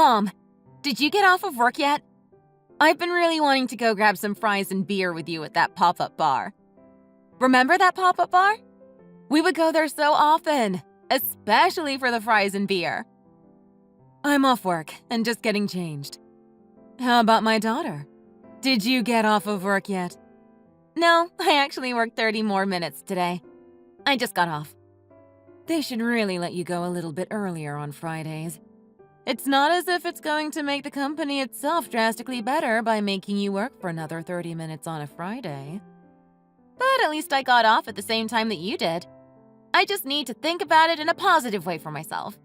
Mom, did you get off of work yet? I've been really wanting to go grab some fries and beer with you at that pop-up bar. Remember that pop-up bar? We would go there so often, especially for the fries and beer. I'm off work and just getting changed. How about my daughter? Did you get off of work yet? No, I actually worked 30 more minutes today. I just got off. They should really let you go a little bit earlier on Fridays. It's not as if it's going to make the company itself drastically better by making you work for another 30 minutes on a Friday. But at least I got off at the same time that you did. I just need to think about it in a positive way for myself.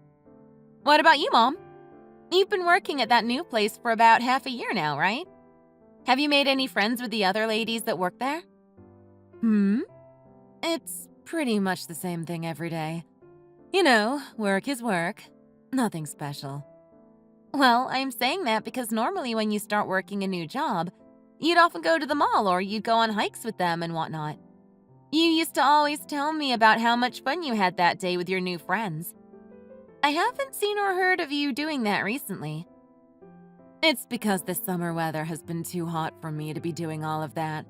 What about you, Mom? You've been working at that new place for about half a year now, right? Have you made any friends with the other ladies that work there? It's pretty much the same thing every day. You know, work is work. Nothing special. Well, I'm saying that because normally when you start working a new job, you'd often go to the mall or you'd go on hikes with them and whatnot. You used to always tell me about how much fun you had that day with your new friends. I haven't seen or heard of you doing that recently. It's because the summer weather has been too hot for me to be doing all of that.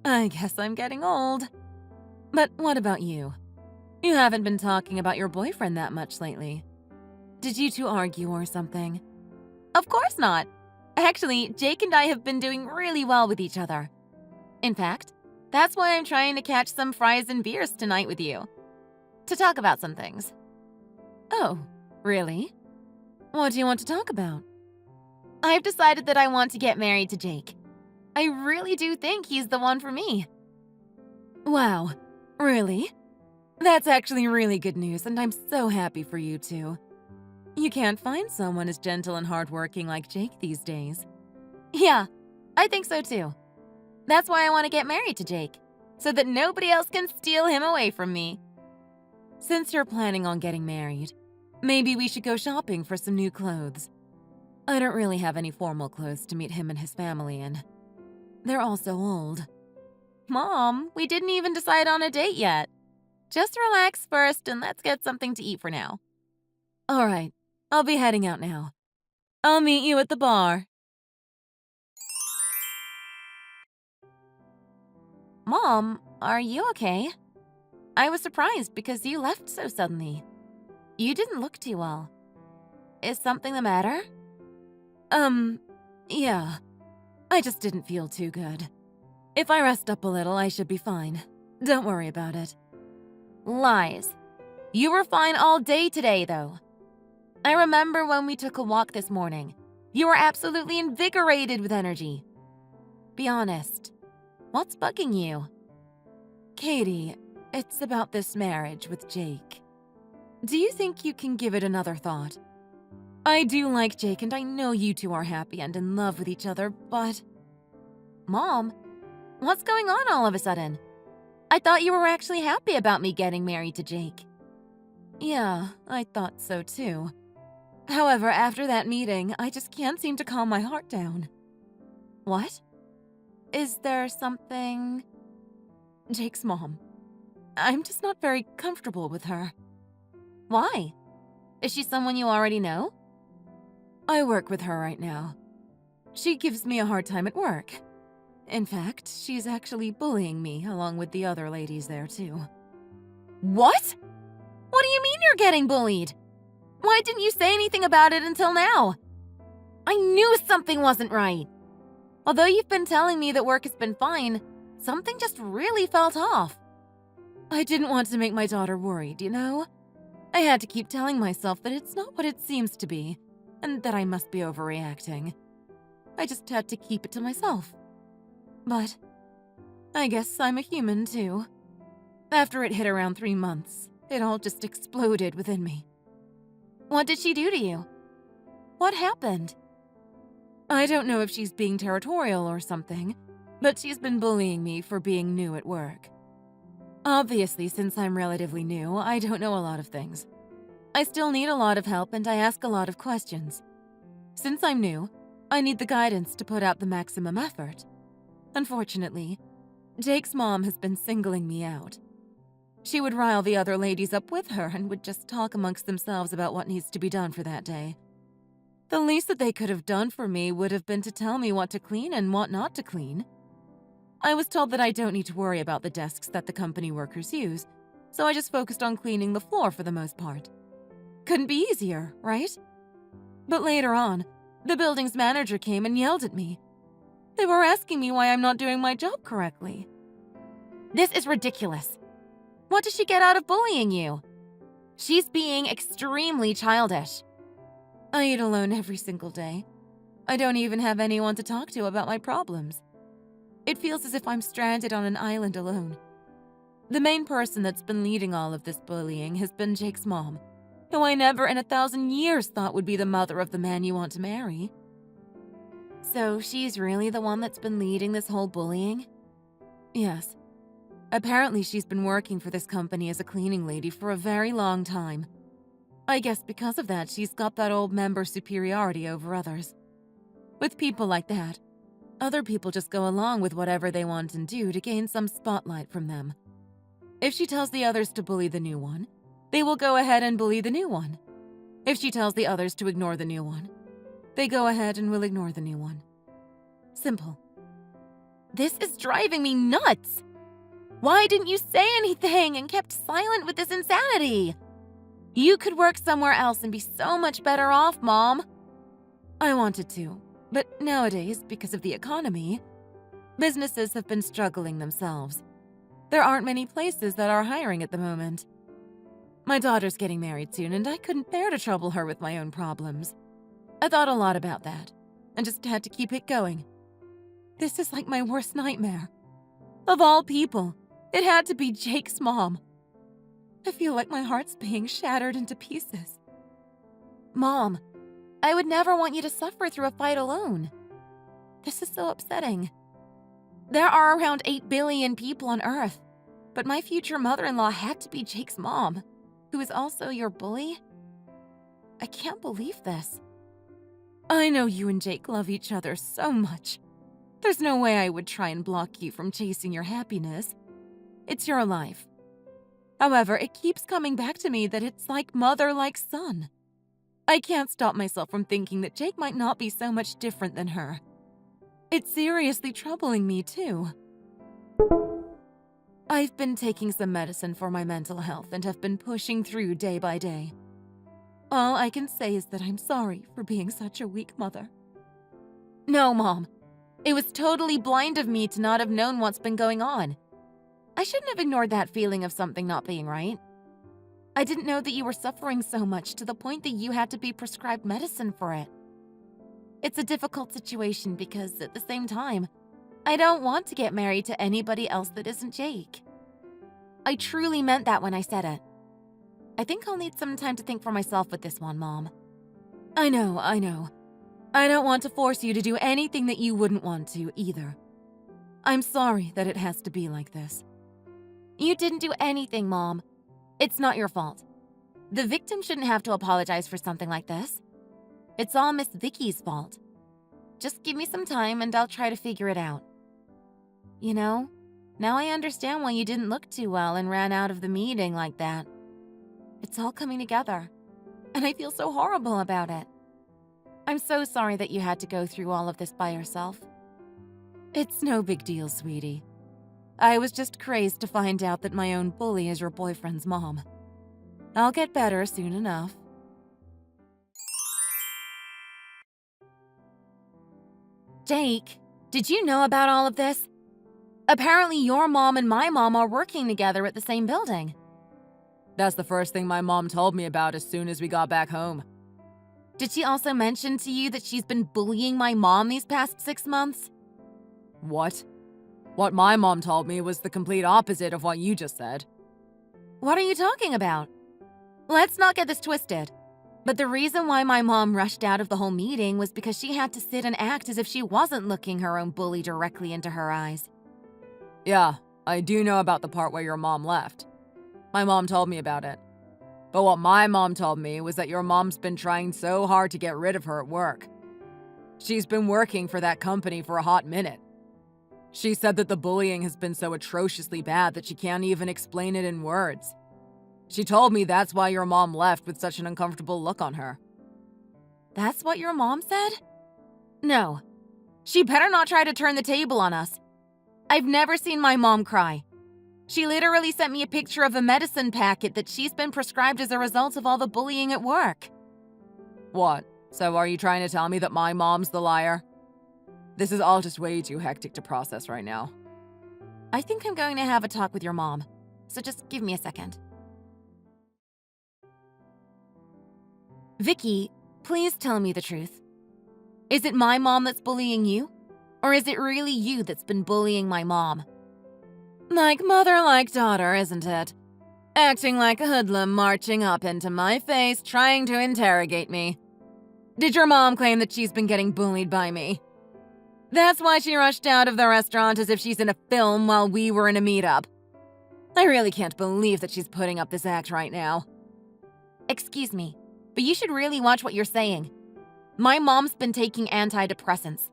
I guess I'm getting old. But what about you? You haven't been talking about your boyfriend that much lately. Did you two argue or something? Of course not. Actually, Jake and I have been doing really well with each other. In fact, that's why I'm trying to catch some fries and beers tonight with you. To talk about some things. Oh, really? What do you want to talk about? I've decided that I want to get married to Jake. I really do think he's the one for me. Wow, really? That's actually really good news, and I'm so happy for you two. You can't find someone as gentle and hardworking like Jake these days. Yeah, I think so too. That's why I want to get married to Jake, so that nobody else can steal him away from me. Since you're planning on getting married, maybe we should go shopping for some new clothes. I don't really have any formal clothes to meet him and his family in. They're all so old. Mom, we didn't even decide on a date yet. Just relax first and let's get something to eat for now. All right, I'll be heading out now. I'll meet you at the bar. Mom, are you okay? I was surprised because you left so suddenly. You didn't look too well. Is something the matter? Yeah. I just didn't feel too good. If I rest up a little, I should be fine. Don't worry about it. Lies. You were fine all day today, though. I remember when we took a walk this morning. You were absolutely invigorated with energy. Be honest. What's bugging you? Katie, it's about this marriage with Jake. Do you think you can give it another thought? I do like Jake and I know you two are happy and in love with each other, but… Mom, what's going on all of a sudden? I thought you were actually happy about me getting married to Jake. Yeah, I thought so too. However, after that meeting, I just can't seem to calm my heart down. What? Is there something… Jake's mom. I'm just not very comfortable with her. Why? Is she someone you already know? I work with her right now. She gives me a hard time at work. In fact, she's actually bullying me along with the other ladies there too. What? What do you mean you're getting bullied? Why didn't you say anything about it until now? I knew something wasn't right. Although you've been telling me that work has been fine, something just really felt off. I didn't want to make my daughter worried, you know? I had to keep telling myself that it's not what it seems to be, and that I must be overreacting. I just had to keep it to myself. But I guess I'm a human too. After it hit around 3 months, it all just exploded within me. What did she do to you? What happened? I don't know if she's being territorial or something, but she's been bullying me for being new at work. Obviously, since I'm relatively new, I don't know a lot of things. I still need a lot of help and I ask a lot of questions. Since I'm new, I need the guidance to put out the maximum effort. Unfortunately, Jake's mom has been singling me out. She would rile the other ladies up with her and would just talk amongst themselves about what needs to be done for that day. The least that they could have done for me would have been to tell me what to clean and what not to clean. I was told that I don't need to worry about the desks that the company workers use, so I just focused on cleaning the floor for the most part. Couldn't be easier, right? But later on, the building's manager came and yelled at me. They were asking me why I'm not doing my job correctly. This is ridiculous. What does she get out of bullying you? She's being extremely childish. I eat alone every single day. I don't even have anyone to talk to about my problems. It feels as if I'm stranded on an island alone. The main person that's been leading all of this bullying has been Jake's mom, who I never in 1,000 years thought would be the mother of the man you want to marry. So she's really the one that's been leading this whole bullying? Yes. Apparently she's been working for this company as a cleaning lady for a very long time. I guess because of that, she's got that old member superiority over others. With people like that, other people just go along with whatever they want and do to gain some spotlight from them. If she tells the others to bully the new one, they will go ahead and bully the new one. If she tells the others to ignore the new one, they go ahead and will ignore the new one. Simple. This is driving me nuts! Why didn't you say anything and kept silent with this insanity? You could work somewhere else and be so much better off, Mom. I wanted to, but nowadays, because of the economy, businesses have been struggling themselves. There aren't many places that are hiring at the moment. My daughter's getting married soon, and I couldn't bear to trouble her with my own problems. I thought a lot about that, and just had to keep it going. This is like my worst nightmare. Of all people, it had to be Jake's mom. I feel like my heart's being shattered into pieces. Mom, I would never want you to suffer through a fight alone. This is so upsetting. There are around 8 billion people on Earth, but my future mother-in-law had to be Jake's mom, who is also your bully? I can't believe this. I know you and Jake love each other so much. There's no way I would try and block you from chasing your happiness. It's your life. However, it keeps coming back to me that it's like mother, like son. I can't stop myself from thinking that Jake might not be so much different than her. It's seriously troubling me, too. I've been taking some medicine for my mental health and have been pushing through day by day. All I can say is that I'm sorry for being such a weak mother. No, Mom. It was totally blind of me to not have known what's been going on. I shouldn't have ignored that feeling of something not being right. I didn't know that you were suffering so much to the point that you had to be prescribed medicine for it. It's a difficult situation because, at the same time, I don't want to get married to anybody else that isn't Jake. I truly meant that when I said it. I think I'll need some time to think for myself with this one, Mom. I know. I don't want to force you to do anything that you wouldn't want to, either. I'm sorry that it has to be like this. You didn't do anything, Mom. It's not your fault. The victim shouldn't have to apologize for something like this. It's all Miss Vicky's fault. Just give me some time and I'll try to figure it out. You know, now I understand why you didn't look too well and ran out of the meeting like that. It's all coming together, and I feel so horrible about it. I'm so sorry that you had to go through all of this by yourself. It's no big deal, sweetie. I was just crazed to find out that my own bully is your boyfriend's mom. I'll get better soon enough. Jake, did you know about all of this? Apparently your mom and my mom are working together at the same building. That's the first thing my mom told me about as soon as we got back home. Did she also mention to you that she's been bullying my mom these past 6 months? What? What my mom told me was the complete opposite of what you just said. What are you talking about? Let's not get this twisted. But the reason why my mom rushed out of the whole meeting was because she had to sit and act as if she wasn't looking her own bully directly into her eyes. Yeah, I do know about the part where your mom left. My mom told me about it. But what my mom told me was that your mom's been trying so hard to get rid of her at work. She's been working for that company for a hot minute. She said that the bullying has been so atrociously bad that she can't even explain it in words. She told me that's why your mom left with such an uncomfortable look on her. That's what your mom said? No. She better not try to turn the table on us. I've never seen my mom cry. She literally sent me a picture of a medicine packet that she's been prescribed as a result of all the bullying at work. What? So are you trying to tell me that my mom's the liar? This is all just way too hectic to process right now. I think I'm going to have a talk with your mom, so just give me a second. Vicky, please tell me the truth. Is it my mom that's bullying you? Or is it really you that's been bullying my mom? Like mother, like daughter, isn't it? Acting like a hoodlum marching up into my face, trying to interrogate me. Did your mom claim that she's been getting bullied by me? That's why she rushed out of the restaurant as if she's in a film while we were in a meetup. I really can't believe that she's putting up this act right now. Excuse me, but you should really watch what you're saying. My mom's been taking antidepressants.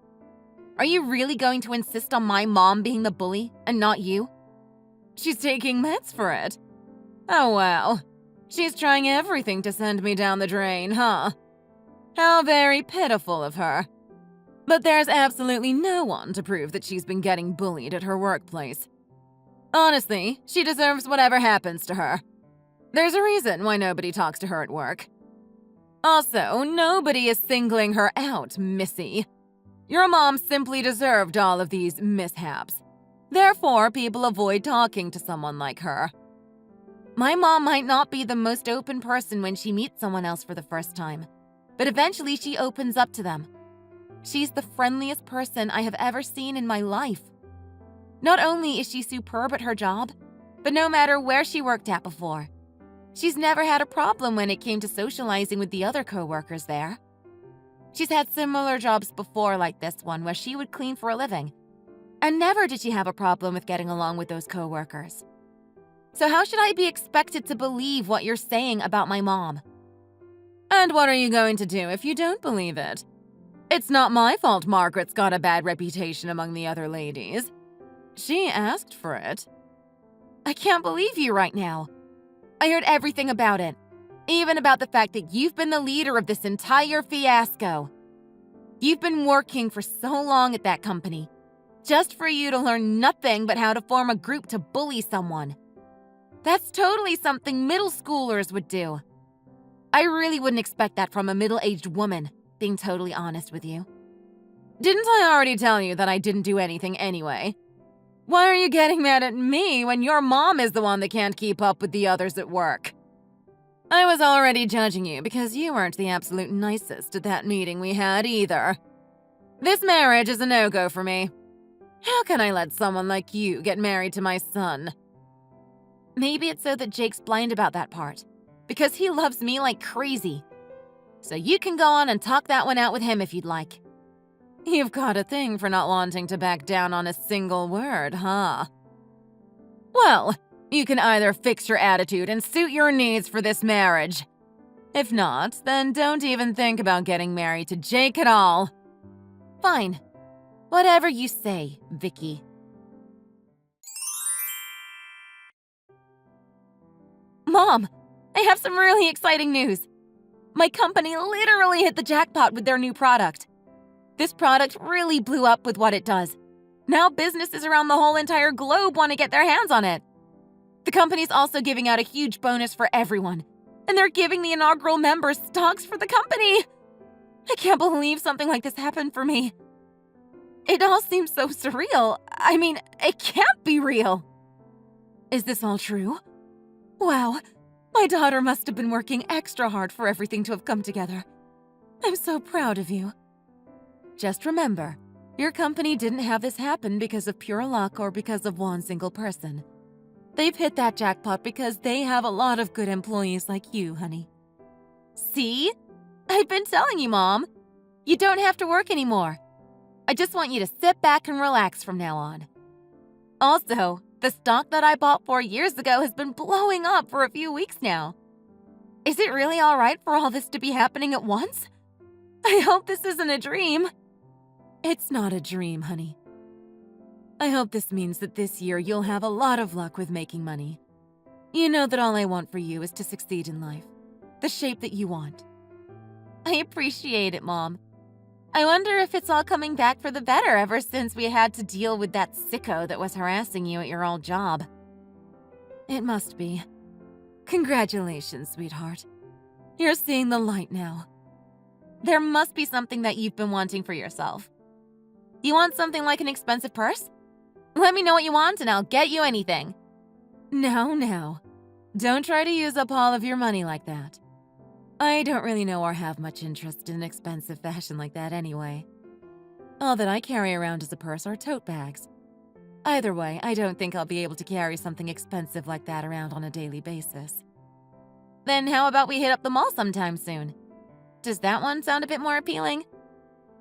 Are you really going to insist on my mom being the bully and not you? She's taking meds for it. Oh wow. She's trying everything to send me down the drain, huh? How very pitiful of her. But there's absolutely no one to prove that she's been getting bullied at her workplace. Honestly, she deserves whatever happens to her. There's a reason why nobody talks to her at work. Also, nobody is singling her out, Missy. Your mom simply deserved all of these mishaps. Therefore, people avoid talking to someone like her. My mom might not be the most open person when she meets someone else for the first time, but eventually she opens up to them. She's the friendliest person I have ever seen in my life. Not only is she superb at her job, but no matter where she worked at before, she's never had a problem when it came to socializing with the other coworkers there. She's had similar jobs before like this one where she would clean for a living, and never did she have a problem with getting along with those coworkers. So how should I be expected to believe what you're saying about my mom? And what are you going to do if you don't believe it? It's not my fault Margaret's got a bad reputation among the other ladies. She asked for it. I can't believe you right now. I heard everything about it, even about the fact that you've been the leader of this entire fiasco. You've been working for so long at that company, just for you to learn nothing but how to form a group to bully someone. That's totally something middle schoolers would do. I really wouldn't expect that from a middle-aged woman, being totally honest with you. Didn't I already tell you that I didn't do anything anyway? Why are you getting mad at me when your mom is the one that can't keep up with the others at work? I was already judging you because you weren't the absolute nicest at that meeting we had either. This marriage is a no-go for me. How can I let someone like you get married to my son? Maybe it's so that Jake's blind about that part, because he loves me like crazy. So you can go on and talk that one out with him if you'd like. You've got a thing for not wanting to back down on a single word, huh? Well, you can either fix your attitude and suit your needs for this marriage. If not, then don't even think about getting married to Jake at all. Fine. Whatever you say, Vicky. Mom, I have some really exciting news. My company literally hit the jackpot with their new product. This product really blew up with what it does. Now businesses around the whole entire globe want to get their hands on it. The company's also giving out a huge bonus for everyone, and they're giving the inaugural members stocks for the company. I can't believe something like this happened for me. It all seems so surreal. I mean, it can't be real. Is this all true? Wow, my daughter must have been working extra hard for everything to have come together. I'm so proud of you. Just remember, your company didn't have this happen because of pure luck or because of one single person. They've hit that jackpot because they have a lot of good employees like you, honey. See? I've been telling you, Mom. You don't have to work anymore. I just want you to sit back and relax from now on. Also, the stock that I bought 4 years ago has been blowing up for a few weeks now. Is it really all right for all this to be happening at once? I hope this isn't a dream. It's not a dream, honey. I hope this means that this year you'll have a lot of luck with making money. You know that all I want for you is to succeed in life, the shape that you want. I appreciate it, Mom. I wonder if it's all coming back for the better ever since we had to deal with that sicko that was harassing you at your old job. It must be. Congratulations, sweetheart. You're seeing the light now. There must be something that you've been wanting for yourself. You want something like an expensive purse? Let me know what you want and I'll get you anything. No. Don't try to use up all of your money like that. I don't really know or have much interest in expensive fashion like that anyway. All that I carry around as a purse are tote bags. Either way, I don't think I'll be able to carry something expensive like that around on a daily basis. Then how about we hit up the mall sometime soon? Does that one sound a bit more appealing?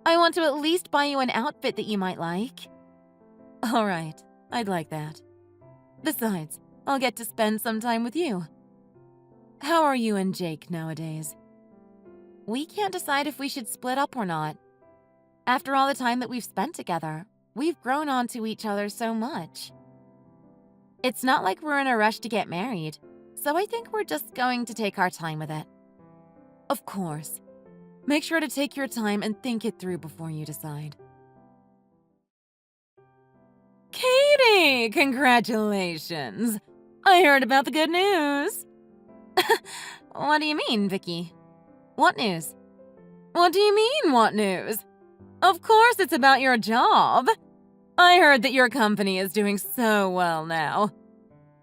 I want to at least buy you an outfit that you might like. All right, I'd like that. Besides, I'll get to spend some time with you. How are you and Jake nowadays? We can't decide if we should split up or not. After all the time that we've spent together, we've grown onto each other so much. It's not like we're in a rush to get married, so I think we're just going to take our time with it. Of course. Make sure to take your time and think it through before you decide. Katie, congratulations! I heard about the good news. What do you mean, Vicky? What news? What do you mean, what news? Of course it's about your job. I heard that your company is doing so well now.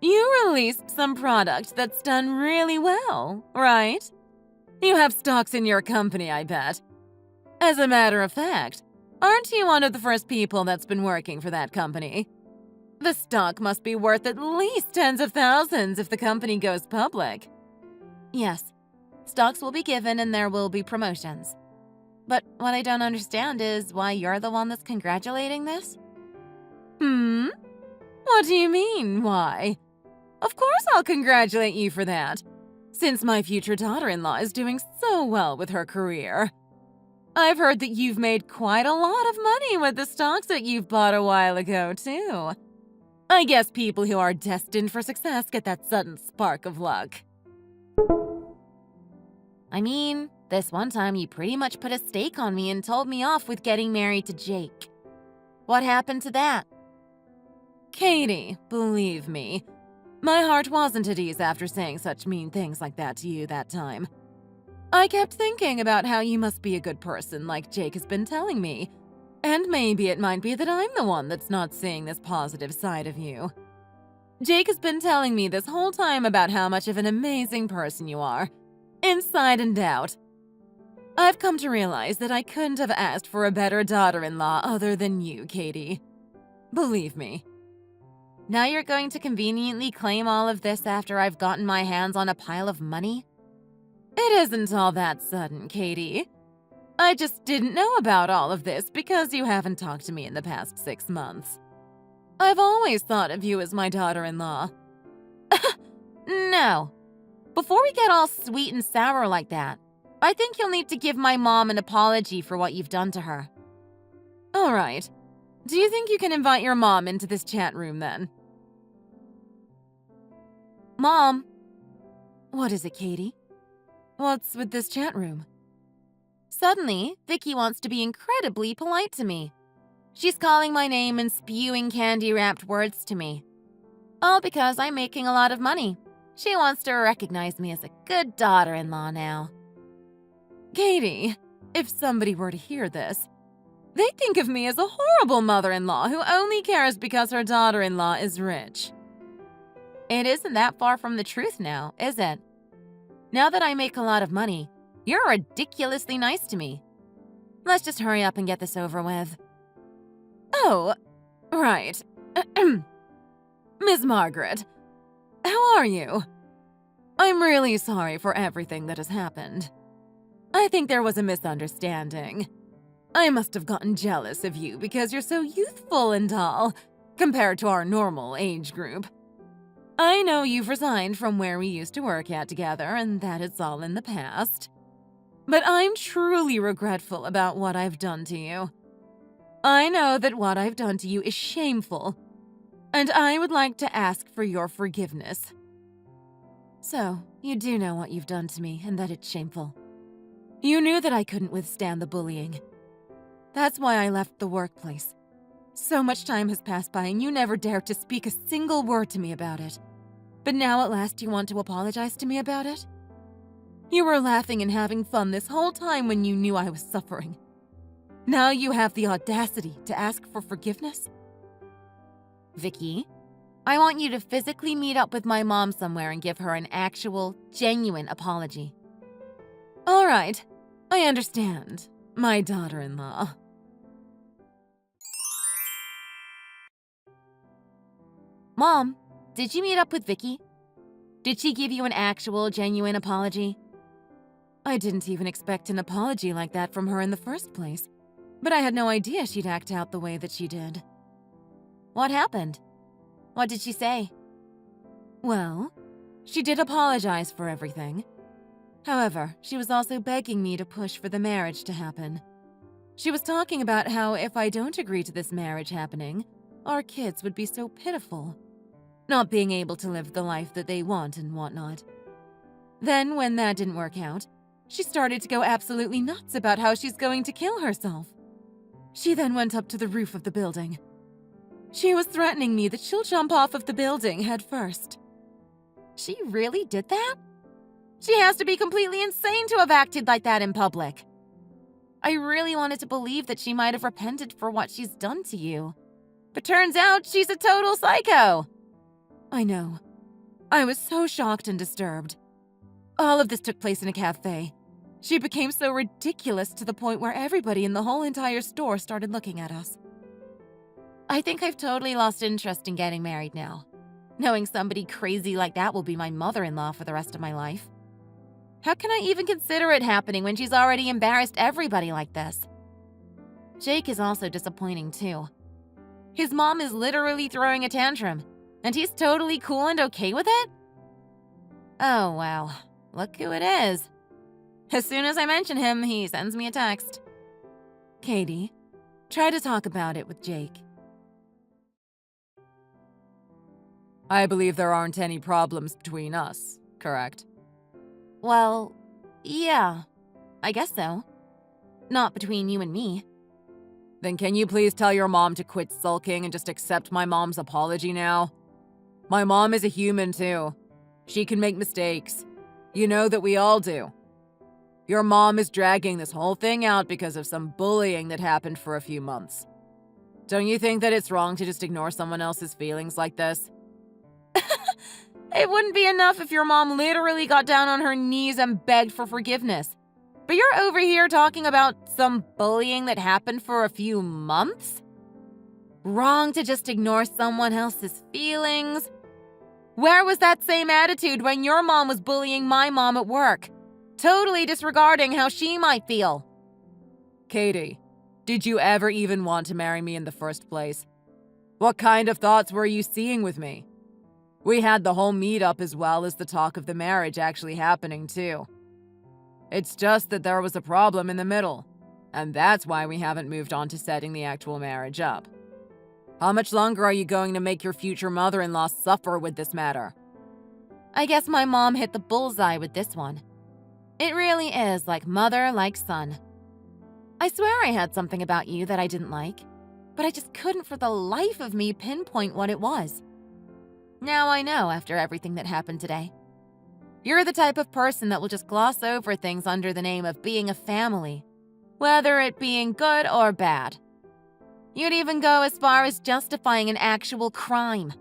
You released some product that's done really well, right? You have stocks in your company, I bet. As a matter of fact, aren't you one of the first people that's been working for that company? The stock must be worth at least tens of thousands if the company goes public. Yes, stocks will be given and there will be promotions. But what I don't understand is why you're the one that's congratulating this? What do you mean, why? Of course I'll congratulate you for that, since my future daughter-in-law is doing so well with her career. I've heard that you've made quite a lot of money with the stocks that you've bought a while ago, too. I guess people who are destined for success get that sudden spark of luck. I mean, this one time you pretty much put a stake on me and told me off with getting married to Jake. What happened to that? Katie, believe me, my heart wasn't at ease after saying such mean things like that to you that time. I kept thinking about how you must be a good person like Jake has been telling me, and maybe it might be that I'm the one that's not seeing this positive side of you. Jake has been telling me this whole time about how much of an amazing person you are, inside and out. I've come to realize that I couldn't have asked for a better daughter-in-law other than you, Katie. Believe me. Now you're going to conveniently claim all of this after I've gotten my hands on a pile of money? It isn't all that sudden, Katie. I just didn't know about all of this because you haven't talked to me in the past 6 months. I've always thought of you as my daughter-in-law. No. Before we get all sweet and sour like that, I think you'll need to give my mom an apology for what you've done to her. All right. Do you think you can invite your mom into this chat room then? Mom. What is it, Katie? What's with this chat room? Suddenly, Vicky wants to be incredibly polite to me. She's calling my name and spewing candy-wrapped words to me. All because I'm making a lot of money. She wants to recognize me as a good daughter-in-law now. Katie, if somebody were to hear this, they think of me as a horrible mother-in-law who only cares because her daughter-in-law is rich. It isn't that far from the truth now, is it? Now that I make a lot of money, you're ridiculously nice to me. Let's just hurry up and get this over with. Oh, right. Miss Margaret, how are you? I'm really sorry for everything that has happened. I think there was a misunderstanding. I must have gotten jealous of you because you're so youthful and all, compared to our normal age group. I know you've resigned from where we used to work at together and that it's all in the past. But I'm truly regretful about what I've done to you. I know that what I've done to you is shameful, and I would like to ask for your forgiveness. So, you do know what you've done to me and that it's shameful. You knew that I couldn't withstand the bullying. That's why I left the workplace. So much time has passed by and you never dared to speak a single word to me about it. But now at last you want to apologize to me about it? You were laughing and having fun this whole time when you knew I was suffering. Now you have the audacity to ask for forgiveness? Vicky, I want you to physically meet up with my mom somewhere and give her an actual, genuine apology. All right, I understand, my daughter-in-law. Mom, did you meet up with Vicky? Did she give you an actual, genuine apology? I didn't even expect an apology like that from her in the first place, but I had no idea she'd act out the way that she did. What happened? What did she say? Well, she did apologize for everything. However, she was also begging me to push for the marriage to happen. She was talking about how if I don't agree to this marriage happening, our kids would be so pitiful, not being able to live the life that they want and whatnot. Then, when that didn't work out, she started to go absolutely nuts about how she's going to kill herself. She then went up to the roof of the building. She was threatening me that she'll jump off of the building head first. She really did that? She has to be completely insane to have acted like that in public. I really wanted to believe that she might have repented for what she's done to you. But turns out she's a total psycho. I know. I was so shocked and disturbed. All of this took place in a cafe. She became so ridiculous to the point where everybody in the whole entire store started looking at us. I think I've totally lost interest in getting married now. Knowing somebody crazy like that will be my mother-in-law for the rest of my life. How can I even consider it happening when she's already embarrassed everybody like this? Jake is also disappointing too. His mom is literally throwing a tantrum, and he's totally cool and okay with it? Oh wow, look who it is. As soon as I mention him, he sends me a text. Katie, try to talk about it with Jake. I believe there aren't any problems between us, correct? Well, yeah, I guess so. Not between you and me. Then can you please tell your mom to quit sulking and just accept my mom's apology now? My mom is a human too. She can make mistakes. You know that we all do. Your mom is dragging this whole thing out because of some bullying that happened for a few months. Don't you think that it's wrong to just ignore someone else's feelings like this? It wouldn't be enough if your mom literally got down on her knees and begged for forgiveness. But you're over here talking about some bullying that happened for a few months? Wrong to just ignore someone else's feelings? Where was that same attitude when your mom was bullying my mom at work? Totally disregarding how she might feel. Katie, did you ever even want to marry me in the first place? What kind of thoughts were you seeing with me? We had the whole meetup as well as the talk of the marriage actually happening too. It's just that there was a problem in the middle, and that's why we haven't moved on to setting the actual marriage up. How much longer are you going to make your future mother-in-law suffer with this matter? I guess my mom hit the bullseye with this one. It really is like mother, like son. I swear I had something about you that I didn't like, but I just couldn't for the life of me pinpoint what it was. Now I know after everything that happened today. You're the type of person that will just gloss over things under the name of being a family, whether it being good or bad. You'd even go as far as justifying an actual crime.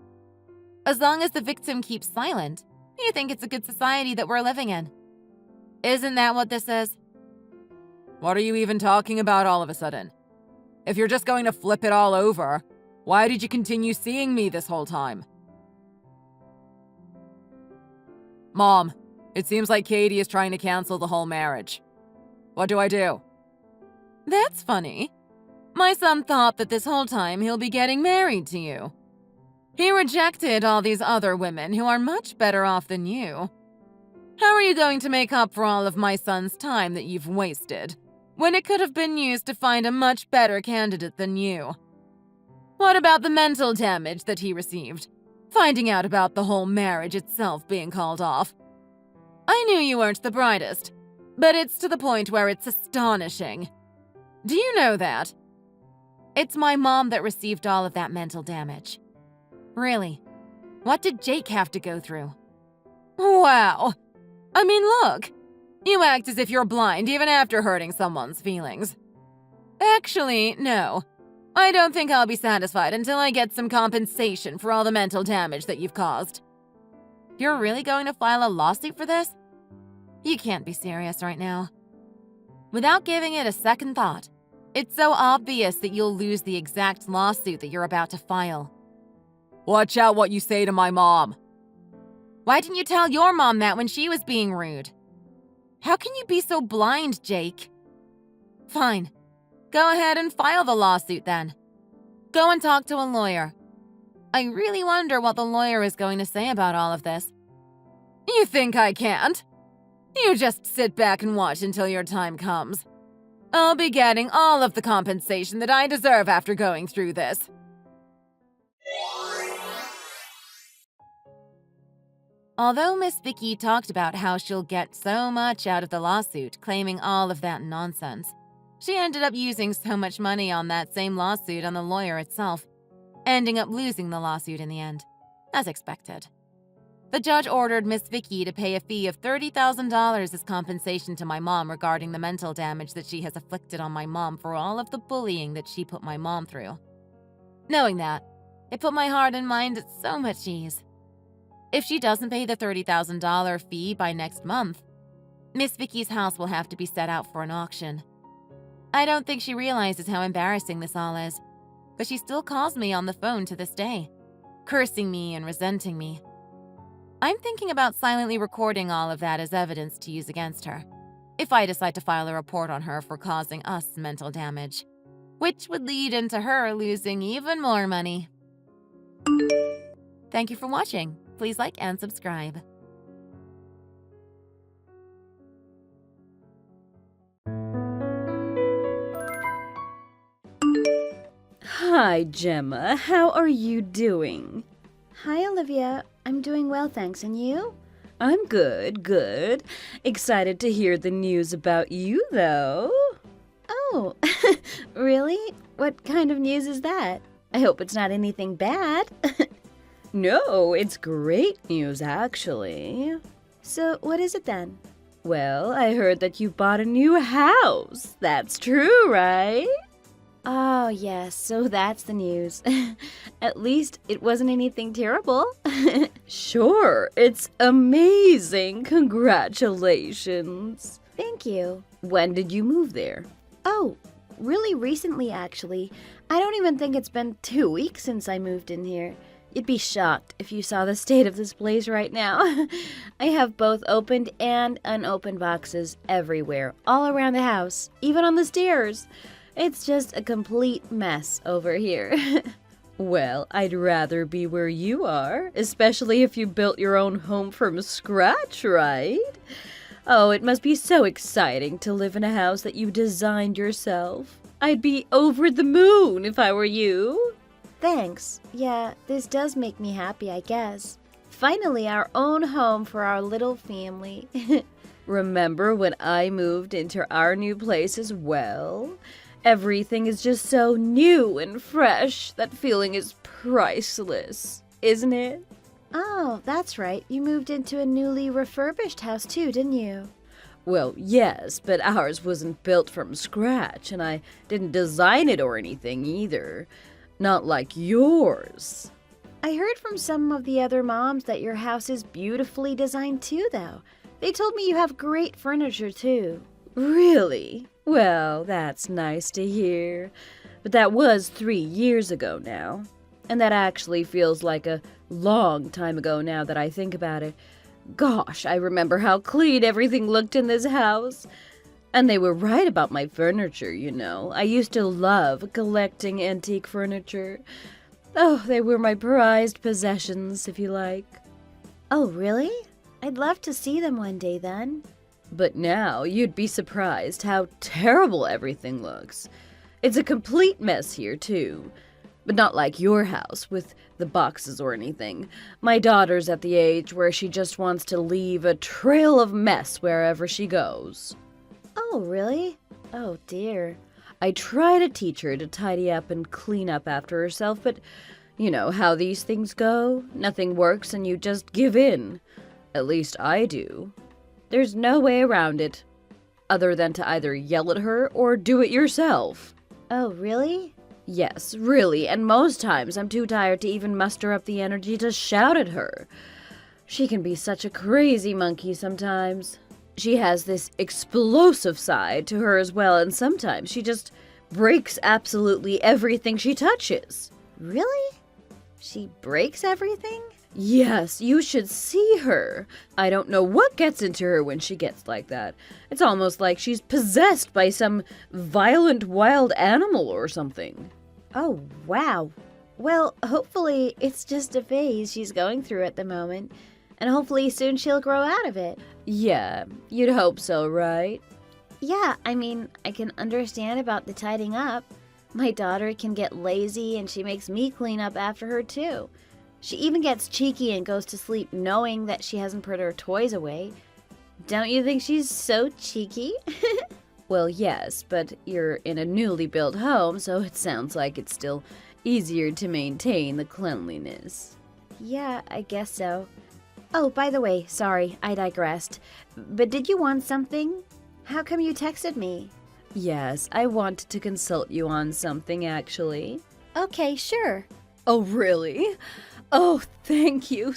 As long as the victim keeps silent, you think it's a good society that we're living in. Isn't that what this is? What are you even talking about all of a sudden? If you're just going to flip it all over, why did you continue seeing me this whole time? Mom, it seems like Katie is trying to cancel the whole marriage. What do I do? That's funny. My son thought that this whole time he'll be getting married to you. He rejected all these other women who are much better off than you. How are you going to make up for all of my son's time that you've wasted, when it could have been used to find a much better candidate than you? What about the mental damage that he received, finding out about the whole marriage itself being called off? I knew you weren't the brightest, But it's to the point where it's astonishing. Do you know that? It's my mom that received all of that mental damage. Really, what did Jake have to go through? Wow. I mean, look. You act as if you're blind even after hurting someone's feelings. Actually, no. I don't think I'll be satisfied until I get some compensation for all the mental damage that you've caused. You're really going to file a lawsuit for this? You can't be serious right now. Without giving it a second thought, it's so obvious that you'll lose the exact lawsuit that you're about to file. Watch out what you say to my mom. Why didn't you tell your mom that when she was being rude? How can you be so blind, Jake? Fine. Go ahead and file the lawsuit then. Go and talk to a lawyer. I really wonder what the lawyer is going to say about all of this. You think I can't? You just sit back and watch until your time comes. I'll be getting all of the compensation that I deserve after going through this. Although Miss Vicky talked about how she'll get so much out of the lawsuit, claiming all of that nonsense, she ended up using so much money on that same lawsuit on the lawyer itself, ending up losing the lawsuit in the end, as expected. The judge ordered Miss Vicky to pay a fee of $30,000 as compensation to my mom regarding the mental damage that she has afflicted on my mom for all of the bullying that she put my mom through. Knowing that, it put my heart and mind at so much ease. If she doesn't pay the $30,000 fee by next month, Miss Vicky's house will have to be set out for an auction. I don't think she realizes how embarrassing this all is, but she still calls me on the phone to this day, cursing me and resenting me. I'm thinking about silently recording all of that as evidence to use against her, if I decide to file a report on her for causing us mental damage, which would lead into her losing even more money. Thank you for watching. Please like and subscribe. Hi, Gemma. How are you doing? Hi, Olivia. I'm doing well, thanks. And you? I'm good. Excited to hear the news about you, though. Oh, really? What kind of news is that? I hope it's not anything bad. No, it's great news, actually. So, what is it then? Well, I heard that you bought a new house. That's true, right? Oh, yes, so that's the news. At least it wasn't anything terrible. Sure, it's amazing. Congratulations. Thank you. When did you move there? Oh, really recently, actually. I don't even think it's been 2 weeks since I moved in here. You'd be shocked if you saw the state of this place right now. I have both opened and unopened boxes everywhere, all around the house, even on the stairs. It's just a complete mess over here. Well, I'd rather be where you are, especially if you built your own home from scratch, right? Oh, it must be so exciting to live in a house that you designed yourself. I'd be over the moon if I were you. Thanks. Yeah, this does make me happy, I guess. Finally, our own home for our little family. Remember when I moved into our new place as well? Everything is just so new and fresh. That feeling is priceless, isn't it? Oh, that's right. You moved into a newly refurbished house too, didn't you? Well, yes, but ours wasn't built from scratch, and I didn't design it or anything either. Not like yours. I heard from some of the other moms that your house is beautifully designed too, though. They told me you have great furniture too. Really? Well, that's nice to hear. But that was 3 years ago now. And that actually feels like a long time ago now that I think about it. Gosh, I remember how clean everything looked in this house. And they were right about my furniture, you know. I used to love collecting antique furniture. Oh, they were my prized possessions, if you like. Oh, really? I'd love to see them one day then. But now you'd be surprised how terrible everything looks. It's a complete mess here, too. But not like your house with the boxes or anything. My daughter's at the age where she just wants to leave a trail of mess wherever she goes. Oh, really? Oh, dear. I try to teach her to tidy up and clean up after herself, but you know how these things go. Nothing works and you just give in. At least I do. There's no way around it, other than to either yell at her or do it yourself. Oh, really? Yes, really, and most times I'm too tired to even muster up the energy to shout at her. She can be such a crazy monkey sometimes. She has this explosive side to her as well, and sometimes she just breaks absolutely everything she touches. Really? She breaks everything? Yes, you should see her. I don't know what gets into her when she gets like that. It's almost like she's possessed by some violent wild animal or something. Oh, wow. Well, hopefully it's just a phase she's going through at the moment, and hopefully soon she'll grow out of it. Yeah, you'd hope so, right? Yeah, I mean, I can understand about the tidying up. My daughter can get lazy and she makes me clean up after her too. She even gets cheeky and goes to sleep knowing that she hasn't put her toys away. Don't you think she's so cheeky? Well, yes, but you're in a newly built home, so it sounds like it's still easier to maintain the cleanliness. Yeah, I guess so. Oh, by the way, sorry, I digressed. But did you want something? How come you texted me? Yes, I wanted to consult you on something, actually. Okay, sure. Oh, really? Oh, thank you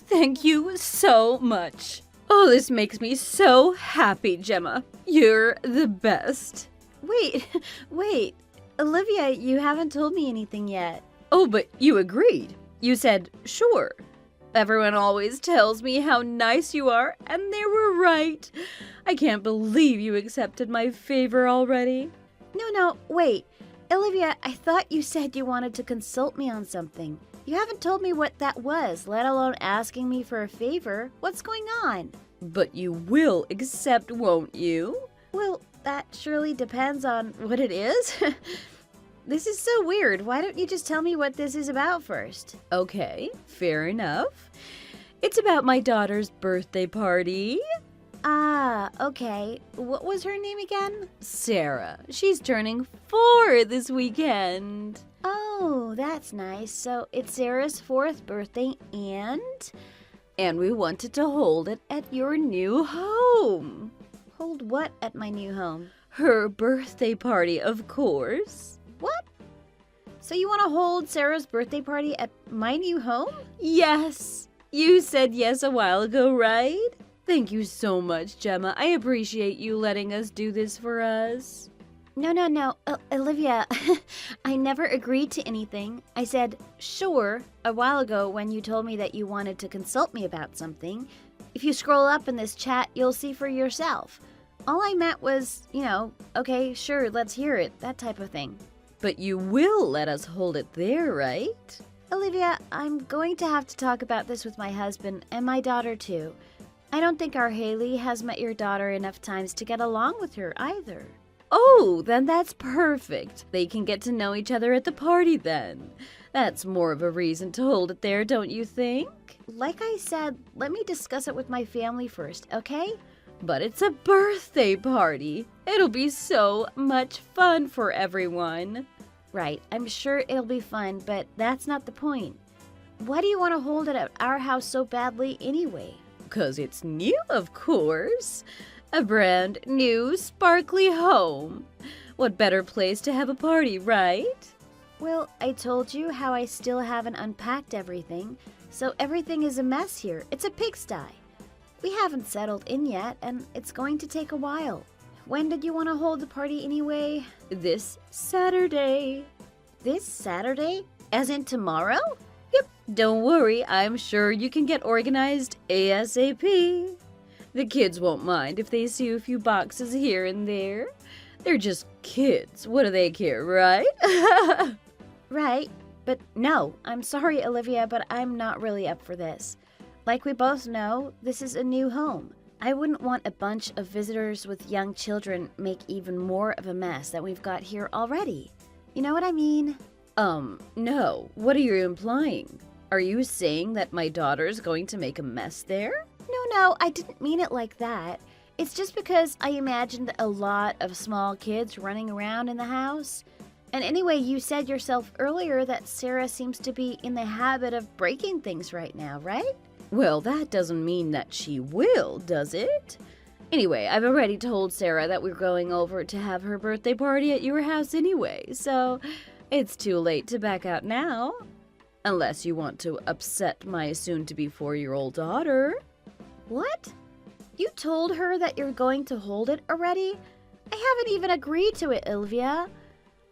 so much. Oh, this makes me so happy, Gemma. You're the best. Wait. Olivia, you haven't told me anything yet. Oh, but you agreed. You said, sure. Everyone always tells me how nice you are, and they were right. I can't believe you accepted my favor already. No, wait. Olivia, I thought you said you wanted to consult me on something. You haven't told me what that was, let alone asking me for a favor. What's going on? But you will accept, won't you? Well, that surely depends on what it is. This is so weird. Why don't you just tell me what this is about first? Okay, fair enough. It's about my daughter's birthday party. Ah, okay. What was her name again? Sarah. She's turning 4 this weekend. Oh, that's nice. So it's Sarah's 4th birthday And we wanted to hold it at your new home. Hold what at my new home? Her birthday party, of course. What? So you want to hold Sarah's birthday party at my new home? Yes. You said yes a while ago, right? Thank you so much, Gemma. I appreciate you letting us do this for us. No. Olivia, I never agreed to anything. I said, sure, a while ago when you told me that you wanted to consult me about something. If you scroll up in this chat, you'll see for yourself. All I meant was, okay, sure, let's hear it, that type of thing. But you will let us hold it there, right? Olivia, I'm going to have to talk about this with my husband and my daughter too. I don't think our Haley has met your daughter enough times to get along with her either. Oh, then that's perfect. They can get to know each other at the party then. That's more of a reason to hold it there, don't you think? Like I said, let me discuss it with my family first, okay? But it's a birthday party. It'll be so much fun for everyone. Right, I'm sure it'll be fun, but that's not the point. Why do you want to hold it at our house so badly anyway? 'Cause it's new, of course. A brand new, sparkly home. What better place to have a party, right? Well, I told you how I still haven't unpacked everything, so everything is a mess here. It's a pigsty. We haven't settled in yet, and it's going to take a while. When did you want to hold the party anyway? This Saturday. This Saturday? As in tomorrow? Yep, don't worry, I'm sure you can get organized ASAP. The kids won't mind if they see a few boxes here and there. They're just kids. What do they care, right? Right, but no, I'm sorry, Olivia, but I'm not really up for this. Like we both know, this is a new home. I wouldn't want a bunch of visitors with young children make even more of a mess than we've got here already. You know what I mean? No. What are you implying? Are you saying that my daughter's going to make a mess there? No, I didn't mean it like that. It's just because I imagined a lot of small kids running around in the house. And anyway, you said yourself earlier that Sarah seems to be in the habit of breaking things right now, right? Well, that doesn't mean that she will, does it? Anyway, I've already told Sarah that we're going over to have her birthday party at your house anyway, so it's too late to back out now. Unless you want to upset my soon-to-be 4-year-old daughter. What? You told her that you're going to hold it already? I haven't even agreed to it, Olivia.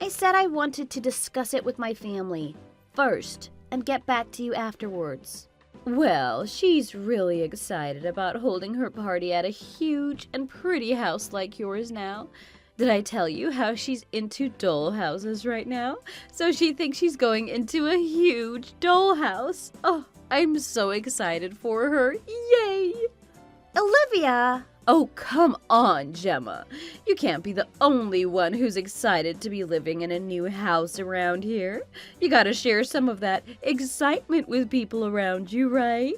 I said I wanted to discuss it with my family first and get back to you afterwards. Well, she's really excited about holding her party at a huge and pretty house like yours now. Did I tell you how she's into doll houses right now? So she thinks she's going into a huge doll house. Oh, I'm so excited for her. Yay! Olivia! Oh, come on, Gemma. You can't be the only one who's excited to be living in a new house around here. You gotta share some of that excitement with people around you, right?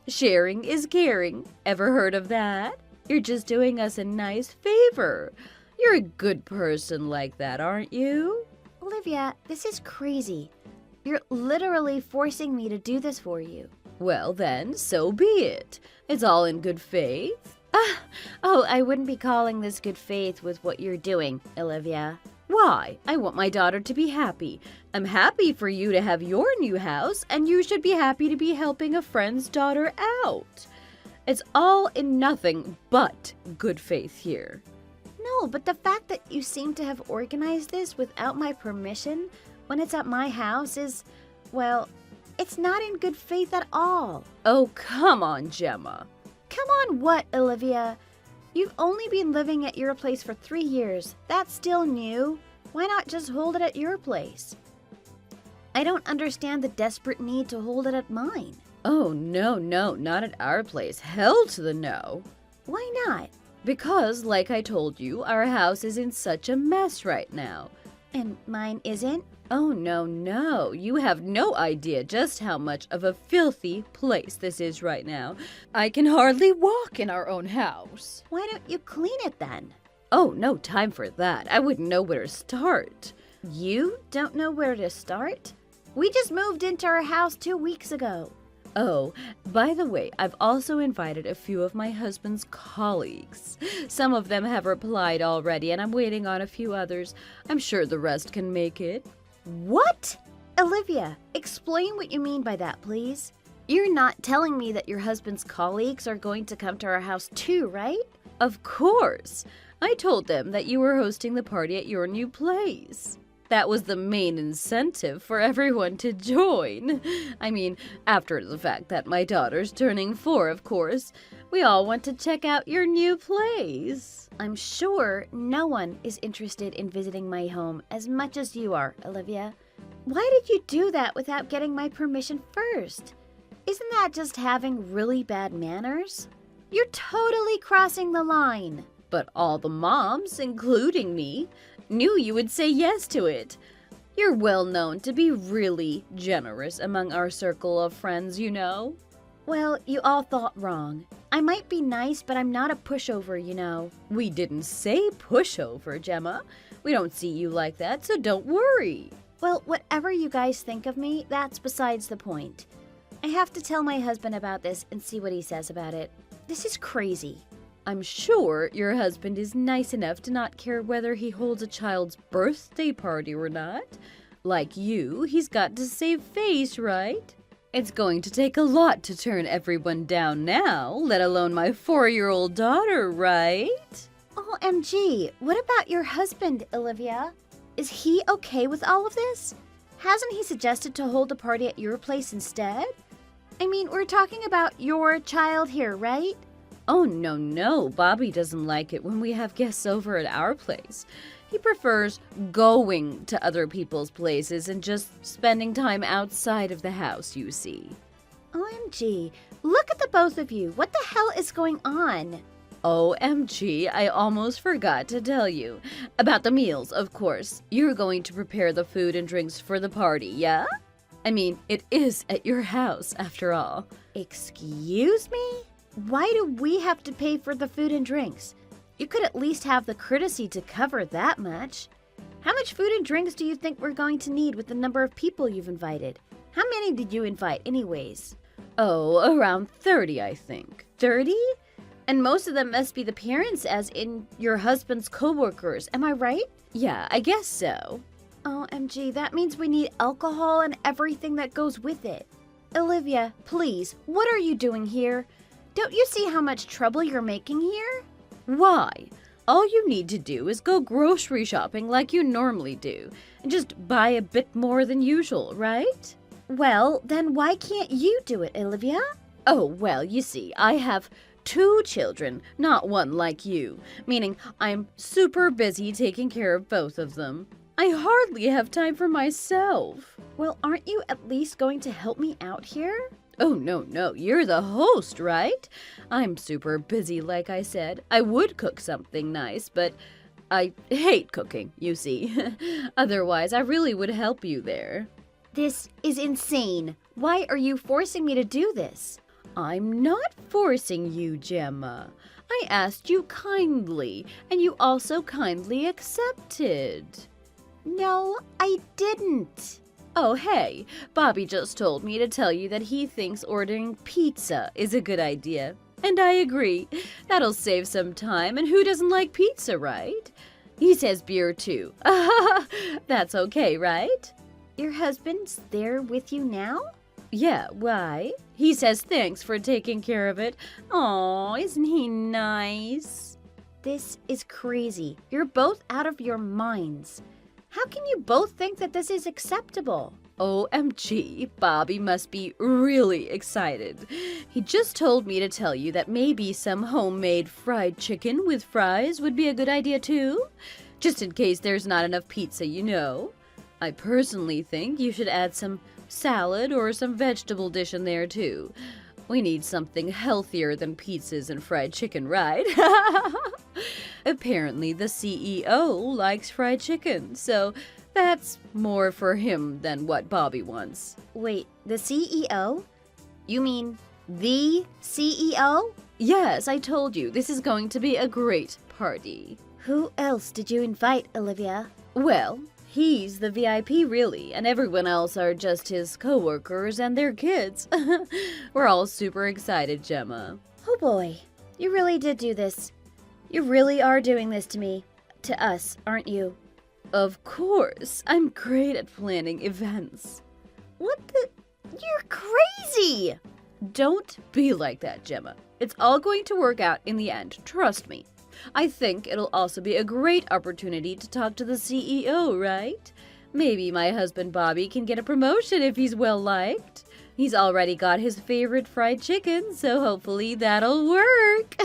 Sharing is caring. Ever heard of that? You're just doing us a nice favor. You're a good person like that, aren't you? Olivia, this is crazy. You're literally forcing me to do this for you. Well then, so be it. It's all in good faith. Oh, I wouldn't be calling this good faith with what you're doing, Olivia. Why? I want my daughter to be happy. I'm happy for you to have your new house, and you should be happy to be helping a friend's daughter out. It's all in nothing but good faith here. No, but the fact that you seem to have organized this without my permission when it's at my house is, well, it's not in good faith at all. Oh, come on, Gemma. Come on what, Olivia? You've only been living at your place for 3 years. That's still new. Why not just hold it at your place? I don't understand the desperate need to hold it at mine. Oh, no, not at our place. Hell to the no. Why not? Because, like I told you, our house is in such a mess right now. And mine isn't? Oh, no. You have no idea just how much of a filthy place this is right now. I can hardly walk in our own house. Why don't you clean it then? Oh, no time for that. I wouldn't know where to start. You don't know where to start? We just moved into our house 2 weeks ago. Oh, by the way, I've also invited a few of my husband's colleagues. Some of them have replied already, and I'm waiting on a few others. I'm sure the rest can make it. What? Olivia, explain what you mean by that, please. You're not telling me that your husband's colleagues are going to come to our house too, right? Of course. I told them that you were hosting the party at your new place. That was the main incentive for everyone to join. I mean, after the fact that my daughter's turning 4, of course. We all want to check out your new place. I'm sure no one is interested in visiting my home as much as you are, Olivia. Why did you do that without getting my permission first? Isn't that just having really bad manners? You're totally crossing the line. But all the moms, including me, knew you would say yes to it. You're well known to be really generous among our circle of friends, you know. Well, you all thought wrong. I might be nice, but I'm not a pushover, you know. We didn't say pushover, Gemma. We don't see you like that, so don't worry. Well, whatever you guys think of me, that's besides the point. I have to tell my husband about this and see what he says about it. This is crazy. I'm sure your husband is nice enough to not care whether he holds a child's birthday party or not. Like you, he's got to save face, right? It's going to take a lot to turn everyone down now, let alone my 4-year-old daughter, right? OMG, what about your husband, Olivia? Is he okay with all of this? Hasn't he suggested to hold the party at your place instead? I mean, we're talking about your child here, right? Oh, no. Bobby doesn't like it when we have guests over at our place. He prefers going to other people's places and just spending time outside of the house, you see. OMG, look at the both of you. What the hell is going on? OMG, I almost forgot to tell you. About the meals, of course. You're going to prepare the food and drinks for the party, yeah? I mean, it is at your house, after all. Excuse me? Why do we have to pay for the food and drinks? You could at least have the courtesy to cover that much. How much food and drinks do you think we're going to need with the number of people you've invited? How many did you invite anyways? Oh, around 30, I think. 30? And most of them must be the parents, as in your husband's co-workers. Am I right? Yeah, I guess so. OMG, that means we need alcohol and everything that goes with it. Olivia, please, what are you doing here? Don't you see how much trouble you're making here? Why? All you need to do is go grocery shopping like you normally do, and just buy a bit more than usual, right? Well, then why can't you do it, Olivia? Oh, well, you see, I have 2 children, not one like you, meaning I'm super busy taking care of both of them. I hardly have time for myself. Well, aren't you at least going to help me out here? Oh, no, you're the host, right? I'm super busy, like I said. I would cook something nice, but I hate cooking, you see. Otherwise, I really would help you there. This is insane. Why are you forcing me to do this? I'm not forcing you, Gemma. I asked you kindly, and you also kindly accepted. No, I didn't. Oh, hey, Bobby just told me to tell you that he thinks ordering pizza is a good idea. And I agree. That'll save some time, and who doesn't like pizza, right? He says beer too. That's okay, right? Your husband's there with you now? Yeah, why? He says thanks for taking care of it. Aw, isn't he nice? This is crazy. You're both out of your minds. How can you both think that this is acceptable? OMG, Bobby must be really excited. He just told me to tell you that maybe some homemade fried chicken with fries would be a good idea too. Just in case there's not enough pizza, you know. I personally think you should add some salad or some vegetable dish in there too. We need something healthier than pizzas and fried chicken, right? Apparently the CEO likes fried chicken, so that's more for him than what Bobby wants. Wait, the CEO? You mean the CEO? Yes, I told you, this is going to be a great party. Who else did you invite, Olivia? Well, he's the VIP really, and everyone else are just his co-workers and their kids. We're all super excited, Gemma. Oh boy, you really did do this. You really are doing this to me. To us, aren't you? Of course, I'm great at planning events. What the? You're crazy! Don't be like that, Gemma. It's all going to work out in the end, trust me. I think it'll also be a great opportunity to talk to the CEO, right? Maybe my husband Bobby can get a promotion if he's well liked. He's already got his favorite fried chicken, so hopefully that'll work.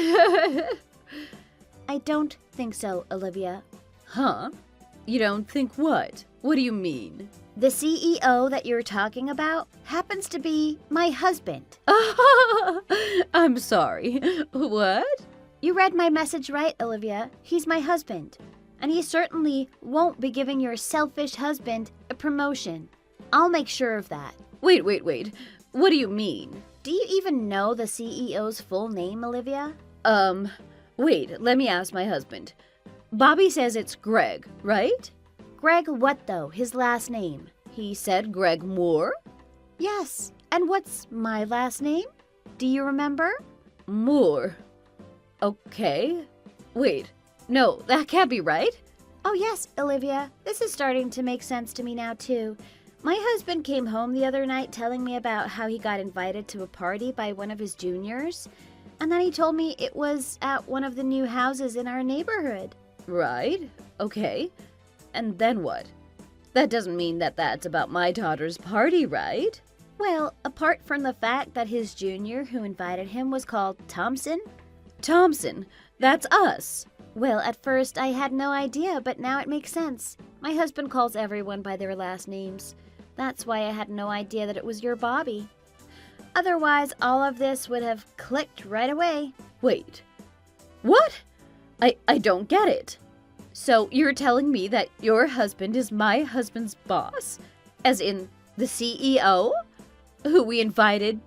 I don't think so, Olivia. Huh? You don't think what? What do you mean? The CEO that you're talking about happens to be my husband. I'm sorry. What? You read my message right, Olivia. He's my husband. And he certainly won't be giving your selfish husband a promotion. I'll make sure of that. Wait. What do you mean? Do you even know the CEO's full name, Olivia? Wait, let me ask my husband. Bobby says it's Greg, right? Greg what, though? His last name? He said Greg Moore? Yes. And what's my last name? Do you remember? Moore. Okay. Wait. No, that can't be right. Oh, yes, Olivia. This is starting to make sense to me now, too. My husband came home the other night telling me about how he got invited to a party by one of his juniors. And then he told me it was at one of the new houses in our neighborhood. Right. Okay. And then what? That doesn't mean that that's about my daughter's party, right? Well, apart from the fact that his junior who invited him was called Thompson. Thompson? That's us. Well, at first I had no idea, but now it makes sense. My husband calls everyone by their last names. That's why I had no idea that it was your Bobby. Otherwise, all of this would have clicked right away. Wait. What? I don't get it. So you're telling me that your husband is my husband's boss? As in the CEO? Who we invited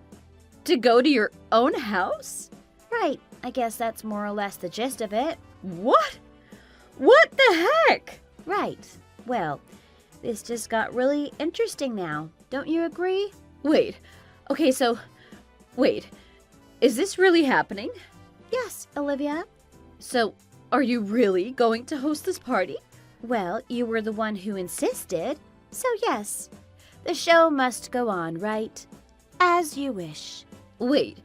to go to your own house? Right, I guess that's more or less the gist of it. What? What the heck? Right. Well, this just got really interesting now. Don't you agree? Wait. Okay, so... Wait. Is this really happening? Yes, Olivia. So, are you really going to host this party? Well, you were the one who insisted. So yes, the show must go on, right? As you wish. Wait.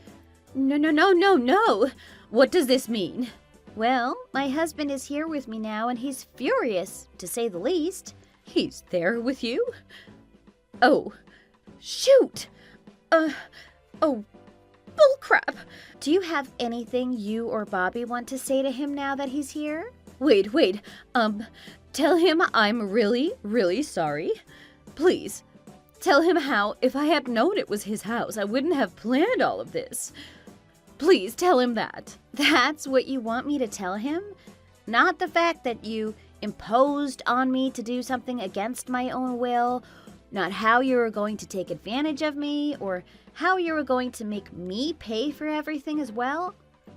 No. What does this mean? Well, my husband is here with me now and he's furious, to say the least. He's there with you? Oh. Shoot! Oh, bullcrap! Do you have anything you or Bobby want to say to him now that he's here? Wait, tell him I'm really, really sorry. Please, tell him how, if I had known it was his house, I wouldn't have planned all of this. Please tell him that. That's what you want me to tell him? Not the fact that you imposed on me to do something against my own will, not how you were going to take advantage of me, or how you were going to make me pay for everything as well,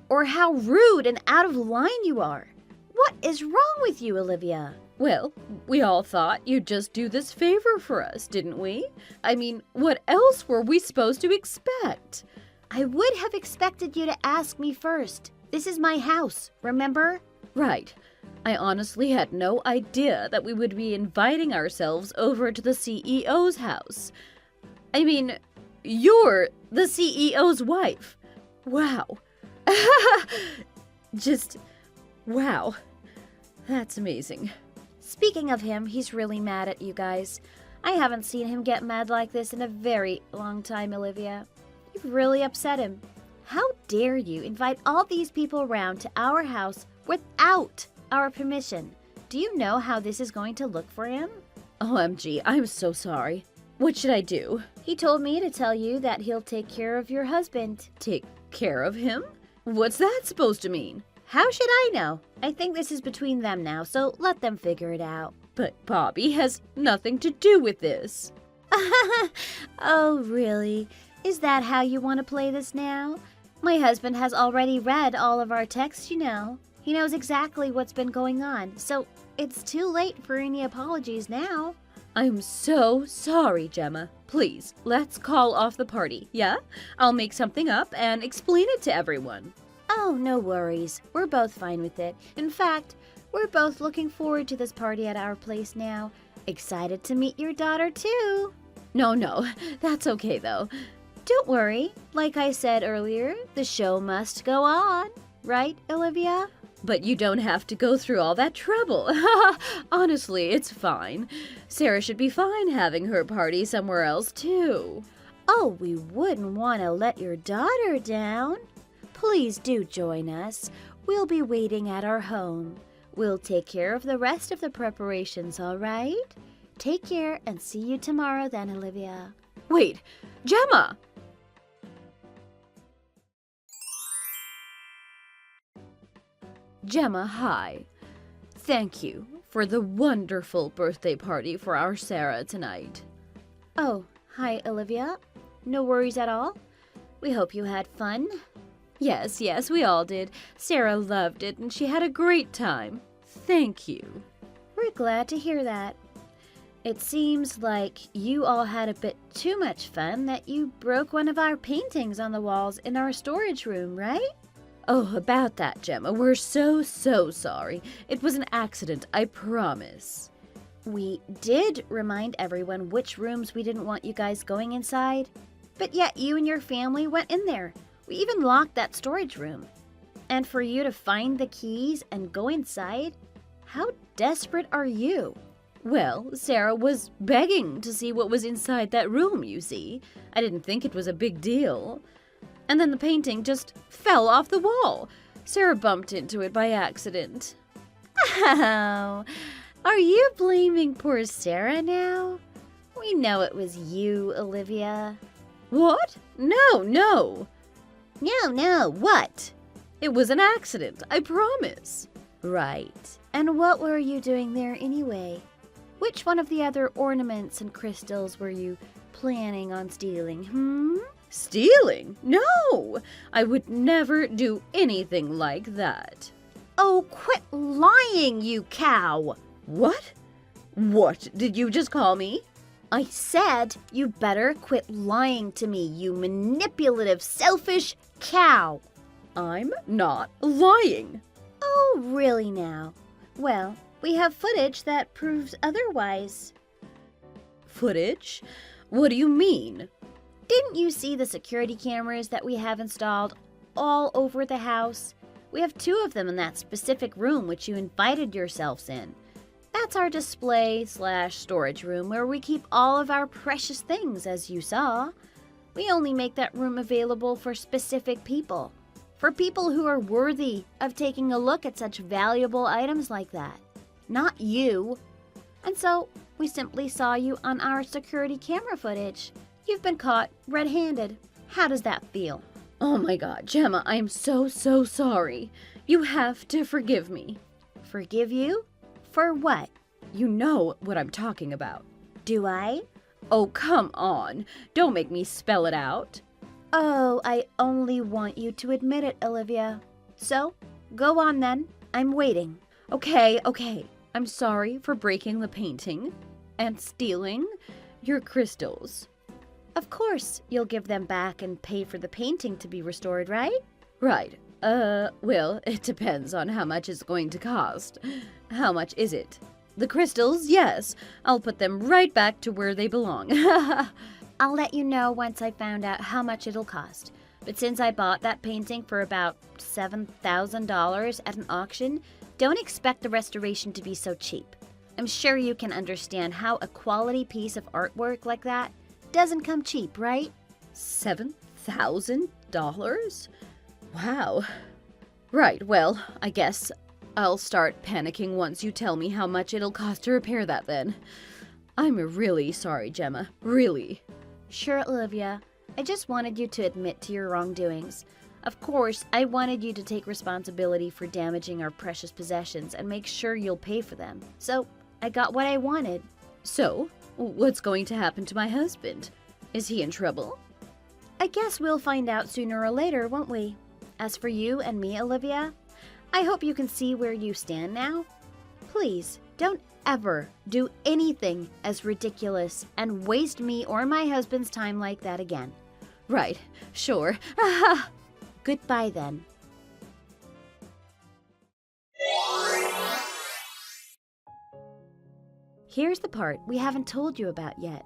or how rude and out of line you are. What is wrong with you, Olivia? Well, we all thought you'd just do this favor for us, didn't we? I mean, what else were we supposed to expect? I would have expected you to ask me first. This is my house, remember? Right. I honestly had no idea that we would be inviting ourselves over to the CEO's house. I mean, you're the CEO's wife. Wow. Just, wow. That's amazing. Speaking of him, he's really mad at you guys. I haven't seen him get mad like this in a very long time, Olivia. You've really upset him. How dare you invite all these people around to our house without our permission? Do you know how this is going to look for him? OMG, I'm so sorry. What should I do? He told me to tell you that he'll take care of your husband. Take care of him? What's that supposed to mean? How should I know? I think this is between them now, so let them figure it out. But Bobby has nothing to do with this. Oh, really? Is that how you want to play this now? My husband has already read all of our texts, you know. He knows exactly what's been going on, so it's too late for any apologies now. I'm so sorry, Gemma. Please, let's call off the party, yeah? I'll make something up and explain it to everyone. Oh, no worries. We're both fine with it. In fact, we're both looking forward to this party at our place now. Excited to meet your daughter, too. No, that's okay, though. Don't worry. Like I said earlier, the show must go on. Right, Olivia? But you don't have to go through all that trouble. Honestly, it's fine. Sarah should be fine having her party somewhere else, too. Oh, we wouldn't want to let your daughter down. Please do join us. We'll be waiting at our home. We'll take care of the rest of the preparations, all right? Take care and see you tomorrow then, Olivia. Wait, Gemma! Gemma, hi. Thank you for the wonderful birthday party for our Sarah tonight. Oh, hi, Olivia. No worries at all. We hope you had fun. Yes, we all did. Sarah loved it and she had a great time. Thank you. We're glad to hear that. It seems like you all had a bit too much fun that you broke one of our paintings on the walls in our storage room, right? Oh, about that, Gemma. We're so sorry. It was an accident, I promise. We did remind everyone which rooms we didn't want you guys going inside, but yet you and your family went in there. We even locked that storage room. And for you to find the keys and go inside? How desperate are you? Well, Sarah was begging to see what was inside that room, you see. I didn't think it was a big deal. And then the painting just fell off the wall. Sarah bumped into it by accident. Oh, are you blaming poor Sarah now? We know it was you, Olivia. What? No. No, what? It was an accident, I promise. Right. And what were you doing there anyway? Which one of the other ornaments and crystals were you planning on stealing, Stealing? No! I would never do anything like that. Oh, quit lying, you cow! What? What did you just call me? I said you better quit lying to me, you manipulative, selfish cow! I'm not lying. Oh, really now? Well, we have footage that proves otherwise. Footage? What do you mean? Didn't you see the security cameras that we have installed all over the house? We have 2 of them in that specific room which you invited yourselves in. That's our display/storage room where we keep all of our precious things, as you saw. We only make that room available for specific people. For people who are worthy of taking a look at such valuable items like that. Not you. And so, we simply saw you on our security camera footage. You've been caught red-handed. How does that feel? Oh my God, Gemma, I am so sorry. You have to forgive me. Forgive you? For what? You know what I'm talking about. Do I? Oh, come on. Don't make me spell it out. Oh, I only want you to admit it, Olivia. So, go on then. I'm waiting. Okay. I'm sorry for breaking the painting and stealing your crystals. Of course, you'll give them back and pay for the painting to be restored, right? Right. Well, it depends on how much it's going to cost. How much is it? The crystals, yes. I'll put them right back to where they belong. I'll let you know once I found out how much it'll cost. But since I bought that painting for about $7,000 at an auction, don't expect the restoration to be so cheap. I'm sure you can understand how a quality piece of artwork like that doesn't come cheap, right? $7,000? Wow. Right, well, I guess I'll start panicking once you tell me how much it'll cost to repair that then. I'm really sorry, Gemma. Really. Sure, Olivia. I just wanted you to admit to your wrongdoings. Of course, I wanted you to take responsibility for damaging our precious possessions and make sure you'll pay for them. So, I got what I wanted. So, what's going to happen to my husband? Is he in trouble? I guess we'll find out sooner or later, won't we? As for you and me, Olivia, I hope you can see where you stand now. Please, don't ever do anything as ridiculous and waste me or my husband's time like that again. Right, sure. Goodbye then. Here's the part we haven't told you about yet.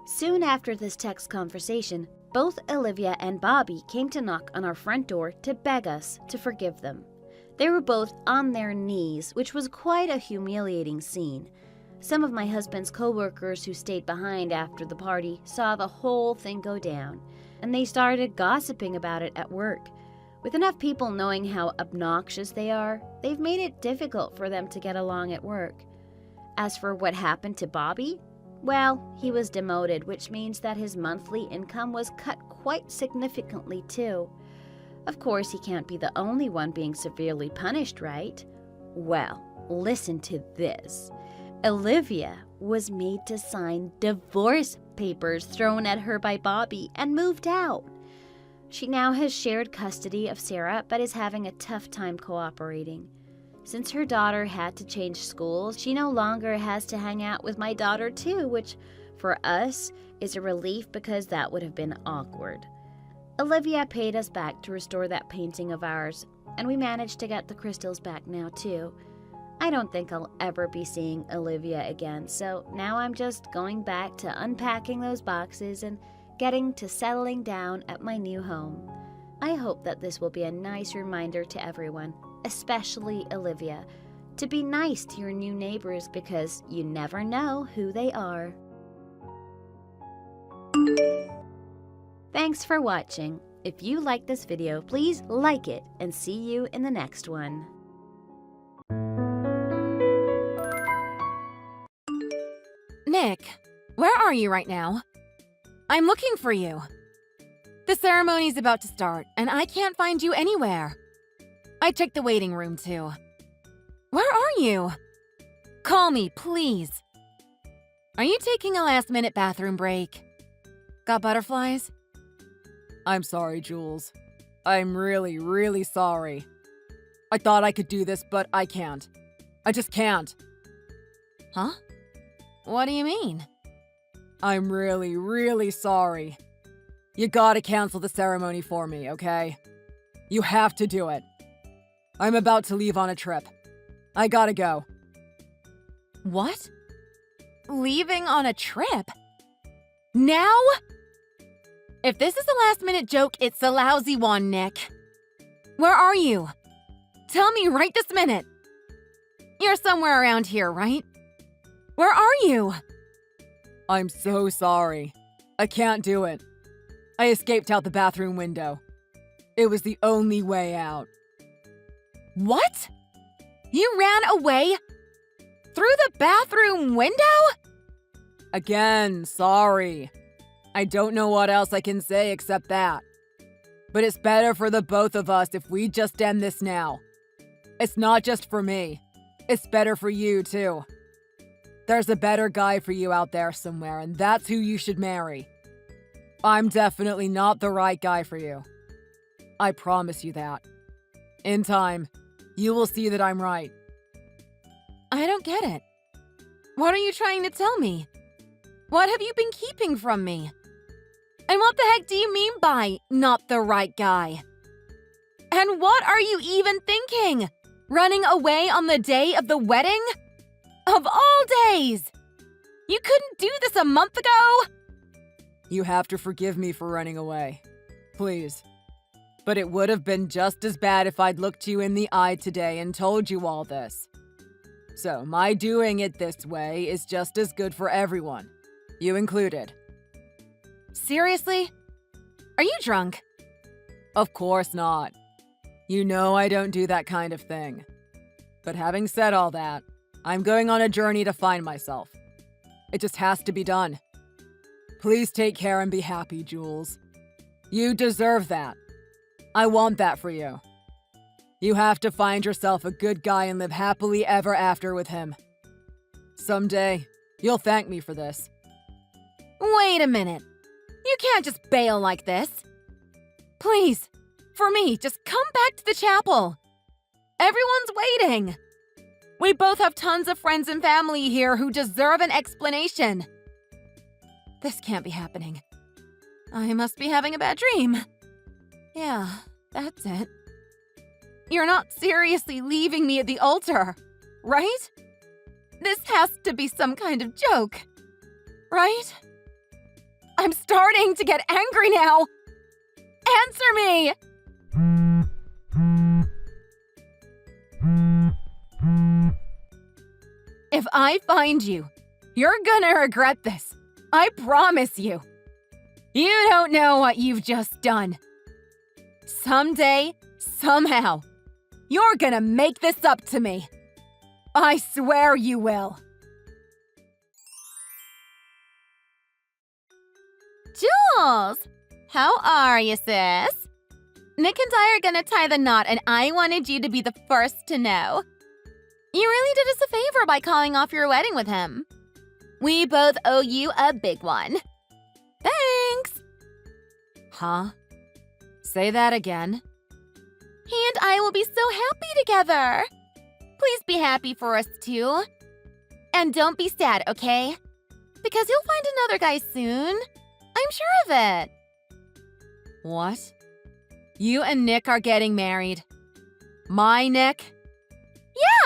Soon after this text conversation, both Olivia and Bobby came to knock on our front door to beg us to forgive them. They were both on their knees, which was quite a humiliating scene. Some of my husband's co-workers who stayed behind after the party saw the whole thing go down, and they started gossiping about it at work. With enough people knowing how obnoxious they are, they've made it difficult for them to get along at work. As for what happened to Bobby, well, he was demoted, which means that his monthly income was cut quite significantly too. Of course, he can't be the only one being severely punished, right? Well, listen to this. Olivia was made to sign divorce papers thrown at her by Bobby and moved out. She now has shared custody of Sarah, but is having a tough time cooperating. Since her daughter had to change schools, she no longer has to hang out with my daughter too, which for us is a relief because that would have been awkward. Olivia paid us back to restore that painting of ours, and we managed to get the crystals back now too. I don't think I'll ever be seeing Olivia again, so now I'm just going back to unpacking those boxes and getting to settling down at my new home. I hope that this will be a nice reminder to everyone, especially Olivia, to be nice to your new neighbors because you never know who they are. Thanks for watching. If you like this video, please like it and see you in the next one. Nick, where are you right now? I'm looking for you. The ceremony's about to start, and I can't find you anywhere. I checked the waiting room, too. Where are you? Call me, please. Are you taking a last-minute bathroom break? Got butterflies? I'm sorry, Jules. I'm really, really sorry. I thought I could do this, but I can't. I just can't. Huh? What do you mean? I'm really, really sorry. You gotta cancel the ceremony for me, okay? You have to do it. I'm about to leave on a trip. I gotta go. What? Leaving on a trip? Now? If this is a last-minute joke, it's a lousy one, Nick. Where are you? Tell me right this minute. You're somewhere around here, right? Where are you? I'm so sorry. I can't do it. I escaped out the bathroom window. It was the only way out. What? You ran away? Through the bathroom window? Again, sorry. I don't know what else I can say except that. But it's better for the both of us if we just end this now. It's not just for me. It's better for you, too. There's a better guy for you out there somewhere, and that's who you should marry. I'm definitely not the right guy for you. I promise you that. In time, you will see that I'm right. I don't get it. What are you trying to tell me? What have you been keeping from me? And what the heck do you mean by not the right guy? And what are you even thinking? Running away on the day of the wedding? Of all days! You couldn't do this a month ago? You have to forgive me for running away. Please. But it would have been just as bad if I'd looked you in the eye today and told you all this. So my doing it this way is just as good for everyone. You included. Seriously? Are you drunk? Of course not. You know I don't do that kind of thing. But having said all that, I'm going on a journey to find myself. It just has to be done. Please take care and be happy, Jules. You deserve that. I want that for you. You have to find yourself a good guy and live happily ever after with him. Someday, you'll thank me for this. Wait a minute. You can't just bail like this. Please, for me, just come back to the chapel. Everyone's waiting. We both have tons of friends and family here who deserve an explanation. This can't be happening. I must be having a bad dream. Yeah, that's it. You're not seriously leaving me at the altar, right? This has to be some kind of joke, right? I'm starting to get angry now. Answer me! If I find you, you're gonna regret this. I promise you. You don't know what you've just done. Someday, somehow, you're gonna make this up to me. I swear you will. Jules! How are you, sis? Nick and I are gonna tie the knot, and I wanted you to be the first to know. You really did us a favor by calling off your wedding with him. We both owe you a big one. Thanks! Huh? Say that again. He and I will be so happy together. Please be happy for us, too. And don't be sad, okay? Because you'll find another guy soon. I'm sure of it. What? You and Nick are getting married. My Nick?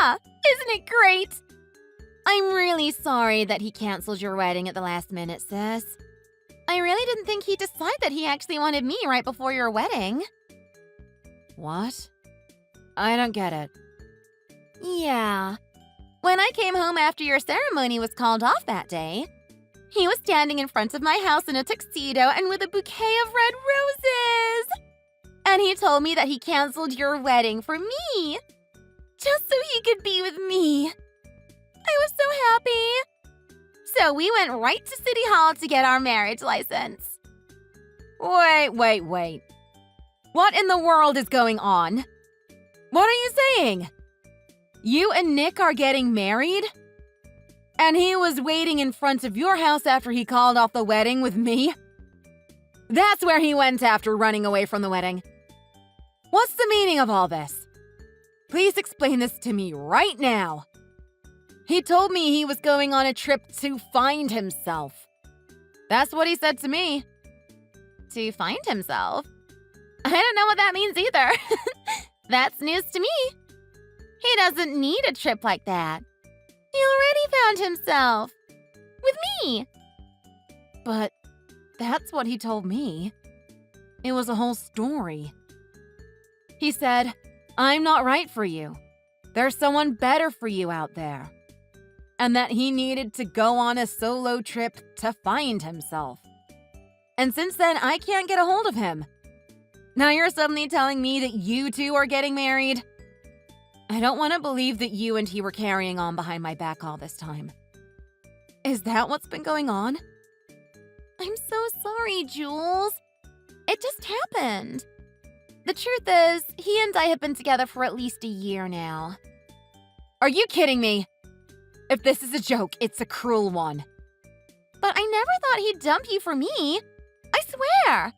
Yeah! Isn't it great? I'm really sorry that he canceled your wedding at the last minute, sis. I really didn't think he'd decide that he actually wanted me right before your wedding. What? I don't get it. Yeah. When I came home after your ceremony was called off that day, he was standing in front of my house in a tuxedo and with a bouquet of red roses. And he told me that he canceled your wedding for me, just so he could be with me. I was so happy. So we went right to City Hall to get our marriage license. Wait. What in the world is going on? What are you saying? You and Nick are getting married? And he was waiting in front of your house after he called off the wedding with me? That's where he went after running away from the wedding. What's the meaning of all this? Please explain this to me right now. He told me he was going on a trip to find himself. That's what he said to me. To find himself? I don't know what that means either. That's news to me. He doesn't need a trip like that. He already found himself. With me. But that's what he told me. It was a whole story. He said, I'm not right for you. There's someone better for you out there. And that he needed to go on a solo trip to find himself. And since then, I can't get a hold of him. Now you're suddenly telling me that you two are getting married? I don't want to believe that you and he were carrying on behind my back all this time. Is that what's been going on? I'm so sorry, Jules. It just happened. The truth is, he and I have been together for at least a year now. Are you kidding me? If this is a joke, it's a cruel one. But I never thought he'd dump you for me. I swear.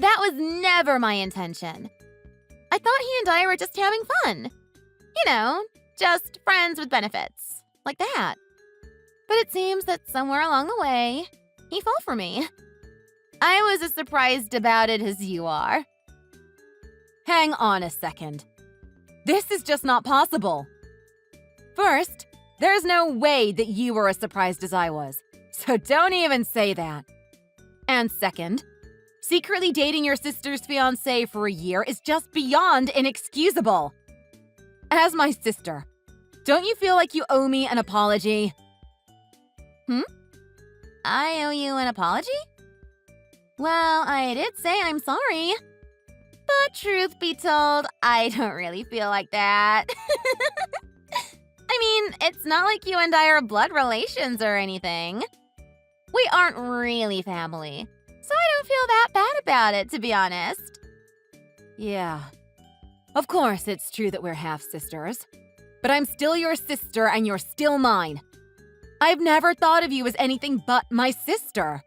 That was never my intention. I thought he and I were just having fun. You know, just friends with benefits. Like that. But it seems that somewhere along the way, he fell for me. I was as surprised about it as you are. Hang on a second. This is just not possible. First, there's no way that you were as surprised as I was, so don't even say that. And second, secretly dating your sister's fiancé for a year is just beyond inexcusable. As my sister, don't you feel like you owe me an apology? I owe you an apology? Well, I did say I'm sorry. But truth be told, I don't really feel like that. I mean, it's not like you and I are blood relations or anything. We aren't really family, so I don't feel that bad about it, to be honest. Yeah. Of course, it's true that we're half-sisters. But I'm still your sister and you're still mine. I've never thought of you as anything but my sister.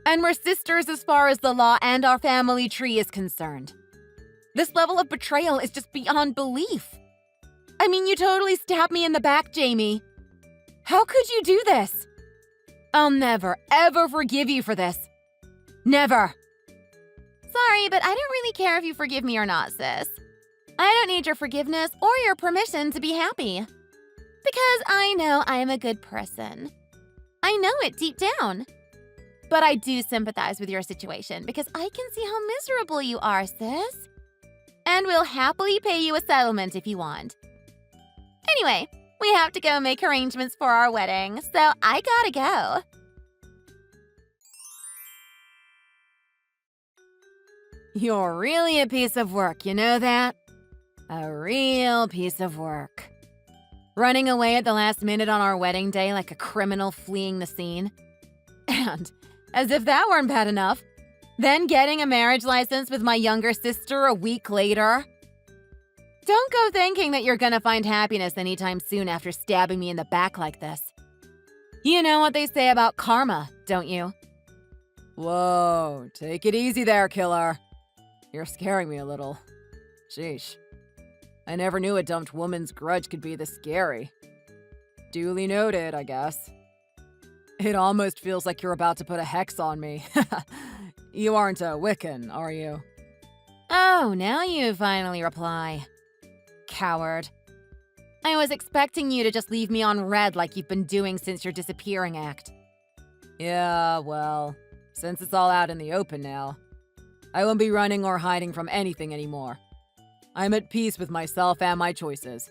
And we're sisters as far as the law and our family tree is concerned. This level of betrayal is just beyond belief. I mean, you totally stabbed me in the back, Jamie. How could you do this? I'll never, ever forgive you for this. Never. Sorry, but I don't really care if you forgive me or not, sis. I don't need your forgiveness or your permission to be happy. Because I know I am a good person. I know it deep down. But I do sympathize with your situation because I can see how miserable you are, sis. And we'll happily pay you a settlement if you want. Anyway, we have to go make arrangements for our wedding, so I gotta go. You're really a piece of work, you know that? A real piece of work. Running away at the last minute on our wedding day like a criminal fleeing the scene. And, as if that weren't bad enough, then getting a marriage license with my younger sister a week later. Don't go thinking that you're gonna find happiness anytime soon after stabbing me in the back like this. You know what they say about karma, don't you? Whoa, take it easy there, killer. You're scaring me a little. Sheesh. I never knew a dumped woman's grudge could be this scary. Duly noted, I guess. It almost feels like you're about to put a hex on me. You aren't a Wiccan, are you? Oh, now you finally reply. Coward. I was expecting you to just leave me on red like you've been doing since your disappearing act. Yeah, well, since it's all out in the open now, I won't be running or hiding from anything anymore. I'm at peace with myself and my choices.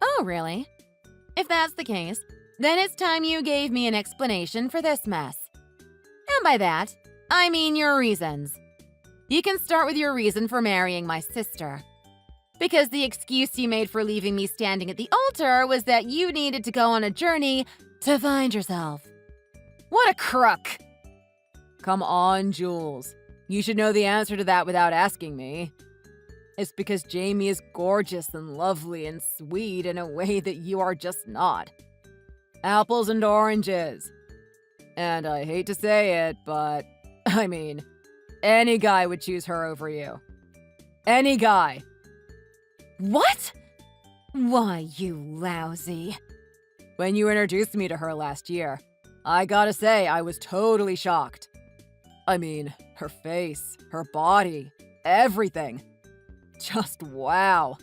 Oh, really? If that's the case, then it's time you gave me an explanation for this mess. And by that, I mean your reasons. You can start with your reason for marrying my sister. Because the excuse you made for leaving me standing at the altar was that you needed to go on a journey to find yourself. What a crook! Come on, Jules. You should know the answer to that without asking me. It's because Jamie is gorgeous and lovely and sweet in a way that you are just not. Apples and oranges. And I hate to say it, but, I mean, Any guy would choose her over you. Any guy. What? Why, you lousy. When you introduced me to her last year, I gotta say, I was totally shocked. I mean, her face, her body, everything. Just wow.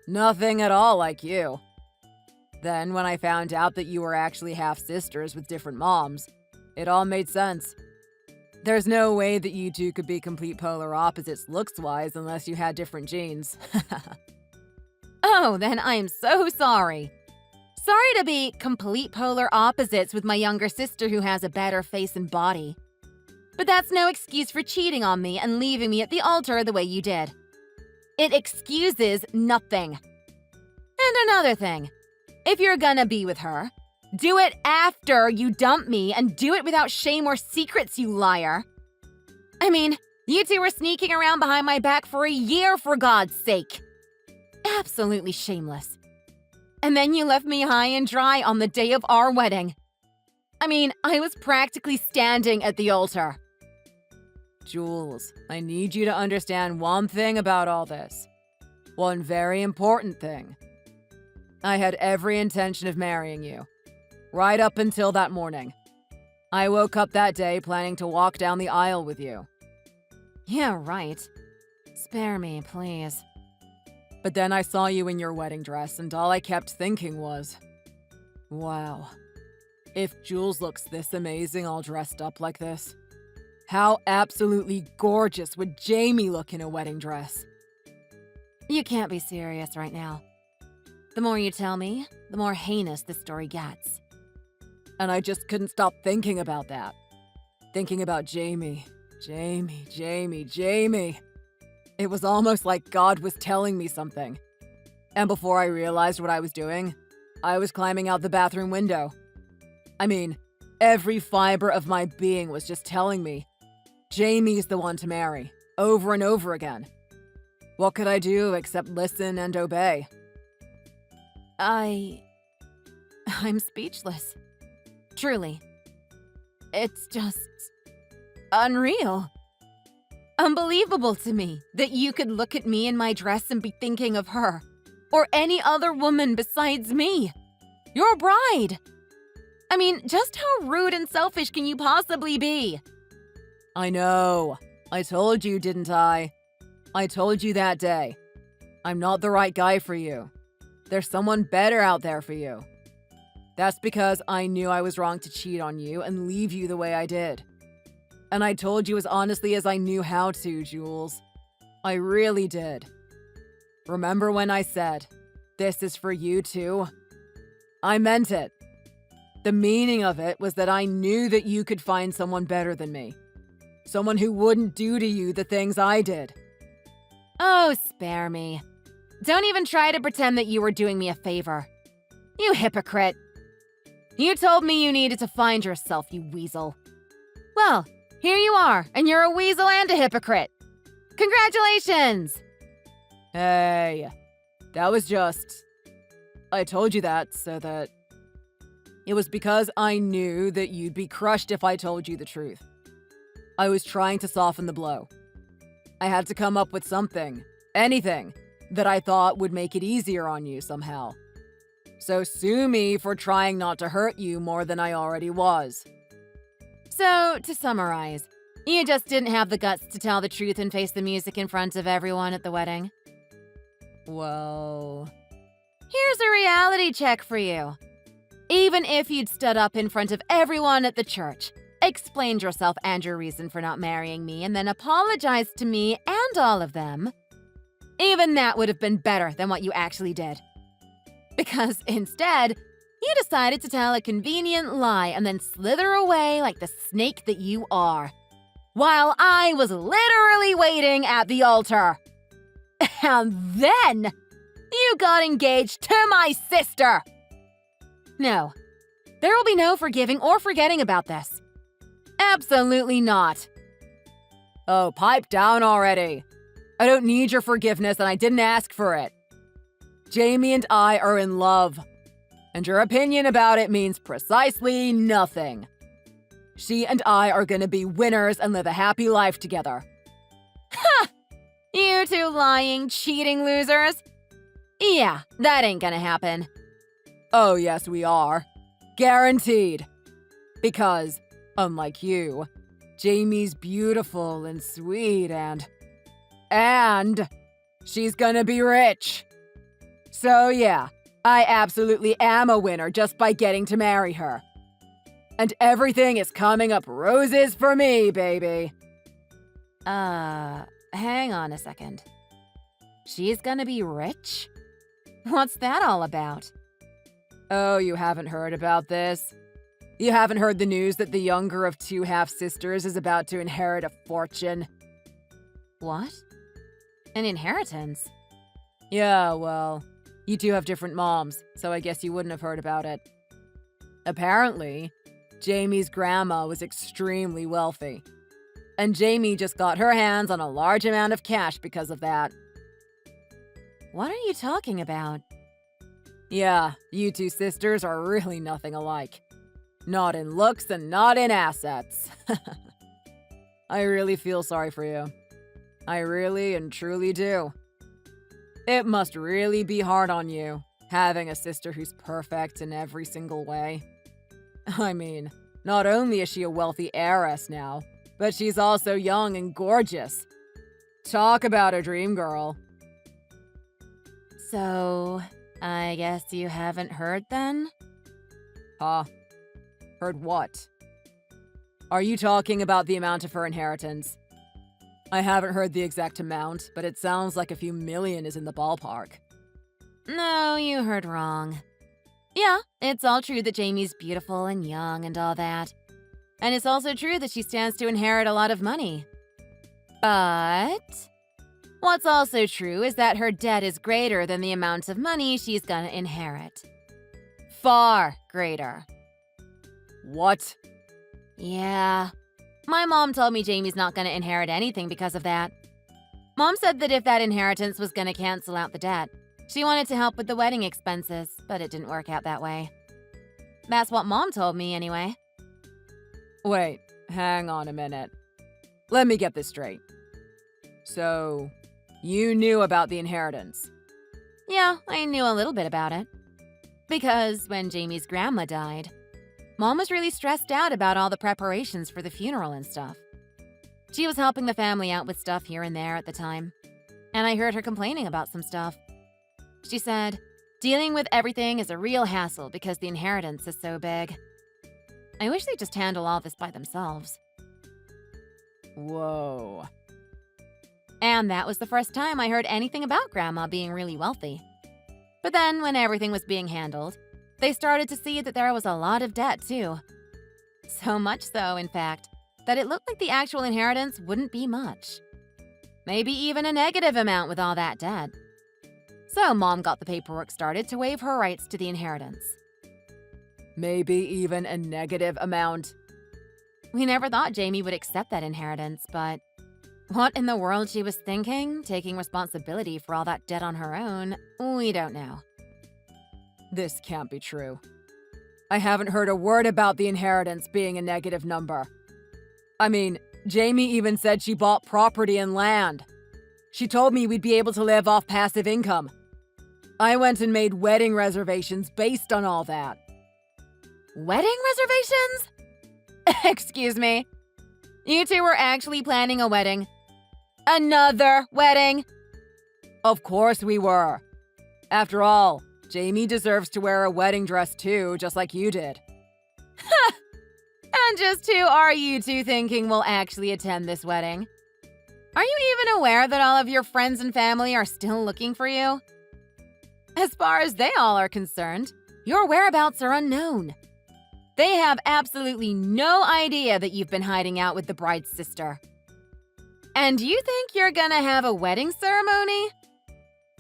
Nothing at all like you. Then, when I found out that you were actually half-sisters with different moms, it all made sense. There's no way that you two could be complete polar opposites looks-wise unless you had different genes. Oh, then I'm so sorry. Sorry to be complete polar opposites with my younger sister who has a better face and body. But that's no excuse for cheating on me and leaving me at the altar the way you did. It excuses nothing. And another thing, if you're gonna be with her, do it after you dump me and do it without shame or secrets, you liar. I mean, you two were sneaking around behind my back for a year, for God's sake. Absolutely shameless. And then you left me high and dry on the day of our wedding. I mean, I was practically standing at the altar. Jules, I need you to understand one thing about all this. One very important thing. I had every intention of marrying you. Right up until that morning. I woke up that day planning to walk down the aisle with you. Yeah, right. Spare me, please. But then I saw you in your wedding dress, and all I kept thinking was, wow, if Jules looks this amazing all dressed up like this, how absolutely gorgeous would Jamie look in a wedding dress? You can't be serious right now. The more you tell me, the more heinous this story gets. And I just couldn't stop thinking about that. Thinking about Jamie. Jamie. It was almost like God was telling me something. And before I realized what I was doing, I was climbing out the bathroom window. I mean, every fiber of my being was just telling me, Jamie's the one to marry, over and over again. What could I do except listen and obey? I'm speechless. Truly. It's just unreal. Unbelievable to me that you could look at me in my dress and be thinking of her, or any other woman besides me, your bride. I mean, just how rude and selfish can you possibly be? I know. I told you, didn't I? I told you that day. I'm not the right guy for you. There's someone better out there for you. That's because I knew I was wrong to cheat on you and leave you the way I did. And I told you as honestly as I knew how to, Jules. I really did. Remember when I said, this is for you too? I meant it. The meaning of it was that I knew that you could find someone better than me. Someone who wouldn't do to you the things I did. Oh, spare me. Don't even try to pretend that you were doing me a favor. You hypocrite. You told me you needed to find yourself, you weasel. Well, here you are, and you're a weasel and a hypocrite. Congratulations! Hey, that was just... I told you that so that... It was because I knew that you'd be crushed if I told you the truth. I was trying to soften the blow. I had to come up with something, anything, that I thought would make it easier on you somehow. So sue me for trying not to hurt you more than I already was. So, to summarize, you just didn't have the guts to tell the truth and face the music in front of everyone at the wedding? Well... Here's a reality check for you. Even if you'd stood up in front of everyone at the church, explained yourself and your reason for not marrying me, and then apologized to me and all of them, even that would have been better than what you actually did. Because instead, you decided to tell a convenient lie and then slither away like the snake that you are, while I was literally waiting at the altar. And then you got engaged to my sister. No, there will be no forgiving or forgetting about this. Absolutely not. Oh, pipe down already. I don't need your forgiveness and I didn't ask for it. Jamie and I are in love, and your opinion about it means precisely nothing. She and I are gonna be winners and live a happy life together. You two lying, cheating losers. Yeah, that ain't gonna happen. Oh, yes, we are. Guaranteed. Because, unlike you, Jamie's beautiful and sweet and she's gonna be rich. So yeah, I absolutely am a winner just by getting to marry her. And everything is coming up roses for me, baby. Hang on a second. She's gonna be rich? What's that all about? Oh, you haven't heard about this? You haven't heard the news that the younger of two half-sisters is about to inherit a fortune? What? An inheritance? Yeah, well, you two have different moms, so I guess you wouldn't have heard about it. Apparently, Jamie's grandma was extremely wealthy. And Jamie just got her hands on a large amount of cash because of that. What are you talking about? Yeah, you two sisters are really nothing alike. Not in looks and not in assets. I really feel sorry for you. I really and truly do. It must really be hard on you, having a sister who's perfect in every single way. I mean, not only is she a wealthy heiress now, but she's also young and gorgeous. Talk about a dream girl. So, I guess you haven't heard then? Huh? Heard what? Are you talking about the amount of her inheritance? I haven't heard the exact amount, but it sounds like a few million is in the ballpark. No, you heard wrong. Yeah, it's all true that Jamie's beautiful and young and all that. And it's also true that she stands to inherit a lot of money. But what's also true is that her debt is greater than the amount of money she's gonna inherit. Far greater. What? Yeah. My mom told me Jamie's not gonna inherit anything because of that. Mom said that if that inheritance was gonna cancel out the debt, she wanted to help with the wedding expenses, but it didn't work out that way. That's what Mom told me anyway. Wait, hang on a minute. Let me get this straight. So, you knew about the inheritance? Yeah, I knew a little bit about it. Because when Jamie's grandma died, Mom was really stressed out about all the preparations for the funeral and stuff. She was helping the family out with stuff here and there at the time, and I heard her complaining about some stuff. She said, dealing with everything is a real hassle because the inheritance is so big. I wish they'd just handle all this by themselves. Whoa. And that was the first time I heard anything about Grandma being really wealthy. But then, when everything was being handled, they started to see that there was a lot of debt, too. So much so, in fact, that it looked like the actual inheritance wouldn't be much. Maybe even a negative amount with all that debt. So Mom got the paperwork started to waive her rights to the inheritance. Maybe even a negative amount. We never thought Jamie would accept that inheritance, but what in the world she was thinking, taking responsibility for all that debt on her own, we don't know. This can't be true. I haven't heard a word about the inheritance being a negative number. I mean, Jamie even said she bought property and land. She told me we'd be able to live off passive income. I went and made wedding reservations based on all that. Wedding reservations? Excuse me. You two were actually planning a wedding? Another wedding? Of course we were. After all, Jamie deserves to wear a wedding dress too, just like you did. And just who are you two thinking will actually attend this wedding? Are you even aware that all of your friends and family are still looking for you? As far as they all are concerned, your whereabouts are unknown. They have absolutely no idea that you've been hiding out with the bride's sister. And you think you're gonna have a wedding ceremony?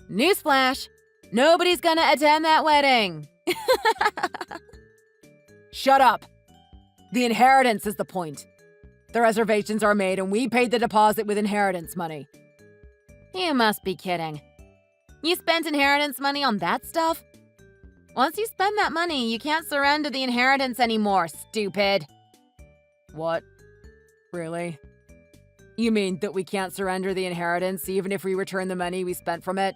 Newsflash, nobody's gonna attend that wedding. Shut up! The inheritance is the point. The reservations are made and we paid the deposit with inheritance money. You must be kidding. You spent inheritance money on that stuff? Once you spend that money, you can't surrender the inheritance anymore, stupid. What? Really? You mean that we can't surrender the inheritance even if we return the money we spent from it?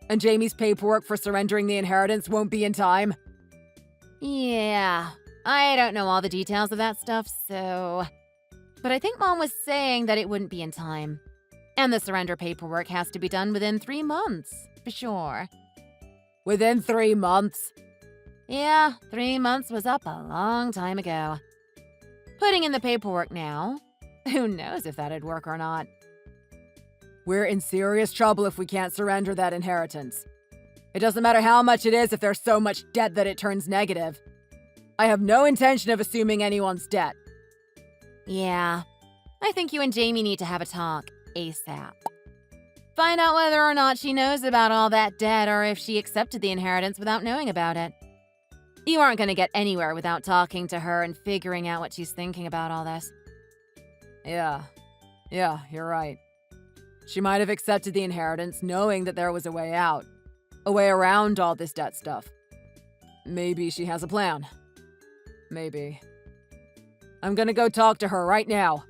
And Jamie's paperwork for surrendering the inheritance won't be in time? Yeah, I don't know all the details of that stuff, so... But I think Mom was saying that it wouldn't be in time. And the surrender paperwork has to be done within 3 months, for sure. Within 3 months? Yeah, 3 months was up a long time ago. Putting in the paperwork now. Who knows if that'd work or not. We're in serious trouble if we can't surrender that inheritance. It doesn't matter how much it is if there's so much debt that it turns negative. I have no intention of assuming anyone's debt. Yeah, I think you and Jamie need to have a talk ASAP. Find out whether or not she knows about all that debt or if she accepted the inheritance without knowing about it. You aren't going to get anywhere without talking to her and figuring out what she's thinking about all this. Yeah, you're right. She might have accepted the inheritance knowing that there was a way out. A way around all this debt stuff. Maybe she has a plan. Maybe. I'm gonna go talk to her right now.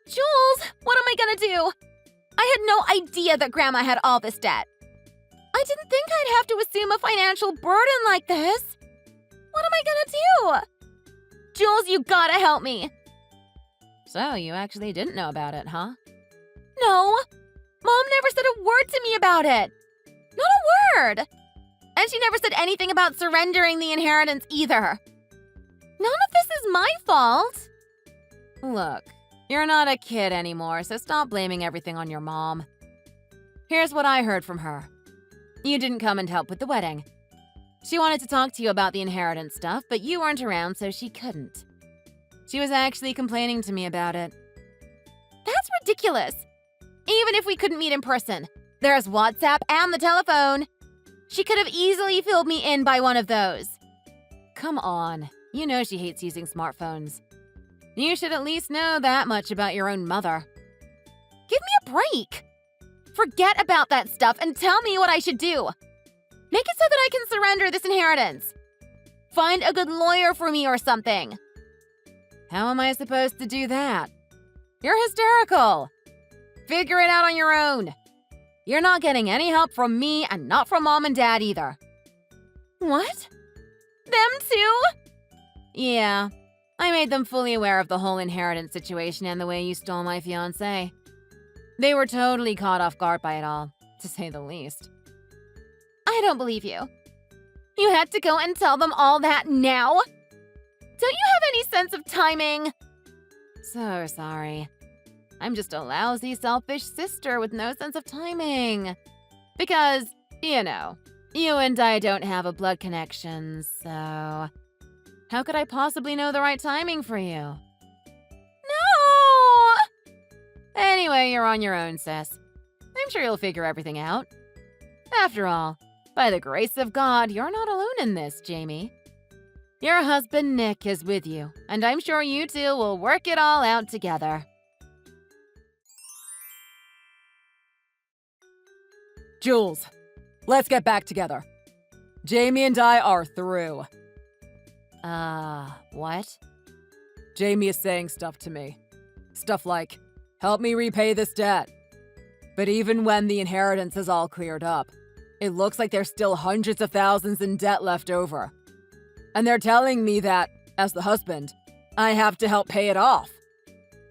Jules, what am I gonna do? I had no idea that Grandma had all this debt. I didn't think I'd have to assume a financial burden like this. What am I gonna do? Jules, you gotta help me. So, you actually didn't know about it, huh? No. Mom never said a word to me about it. Not a word. And she never said anything about surrendering the inheritance either. None of this is my fault. Look, you're not a kid anymore, so stop blaming everything on your mom. Here's what I heard from her. You didn't come and help with the wedding. She wanted to talk to you about the inheritance stuff, but you weren't around, so she couldn't. She was actually complaining to me about it. That's ridiculous. Even if we couldn't meet in person, there's WhatsApp and the telephone. She could have easily filled me in by one of those. Come on, you know she hates using smartphones. You should at least know that much about your own mother. Give me a break. Forget about that stuff and tell me what I should do. Make it so that I can surrender this inheritance. Find a good lawyer for me or something. How am I supposed to do that? You're hysterical. Figure it out on your own. You're not getting any help from me and not from Mom and Dad either. What? Them too? Yeah, I made them fully aware of the whole inheritance situation and the way you stole my fiancé. They were totally caught off guard by it all, to say the least. I don't believe you. You had to go and tell them all that now? Don't you have any sense of timing? So sorry. I'm just a lousy, selfish sister with no sense of timing. Because, you know, you and I don't have a blood connection, so... How could I possibly know the right timing for you? No! Anyway, you're on your own, sis. I'm sure you'll figure everything out. After all, by the grace of God, you're not alone in this, Jamie. Your husband, Nick, is with you, and I'm sure you two will work it all out together. Jules, let's get back together. Jamie and I are through. What? Jamie is saying stuff to me. Stuff like, help me repay this debt. But even when the inheritance is all cleared up, it looks like there's still hundreds of thousands in debt left over. And they're telling me that, as the husband, I have to help pay it off.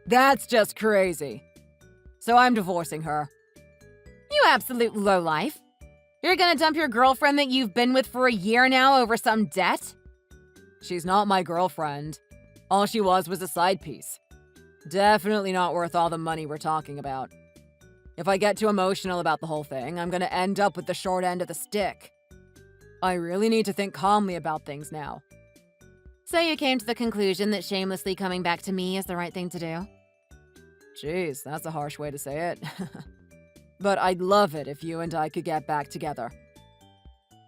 That's just crazy. So I'm divorcing her. You absolute lowlife. You're gonna dump your girlfriend that you've been with for a year now over some debt? She's not my girlfriend. All she was a side piece. Definitely not worth all the money we're talking about. If I get too emotional about the whole thing, I'm gonna end up with the short end of the stick. I really need to think calmly about things now. So you came to the conclusion that shamelessly coming back to me is the right thing to do? Jeez, that's a harsh way to say it. But I'd love it if you and I could get back together.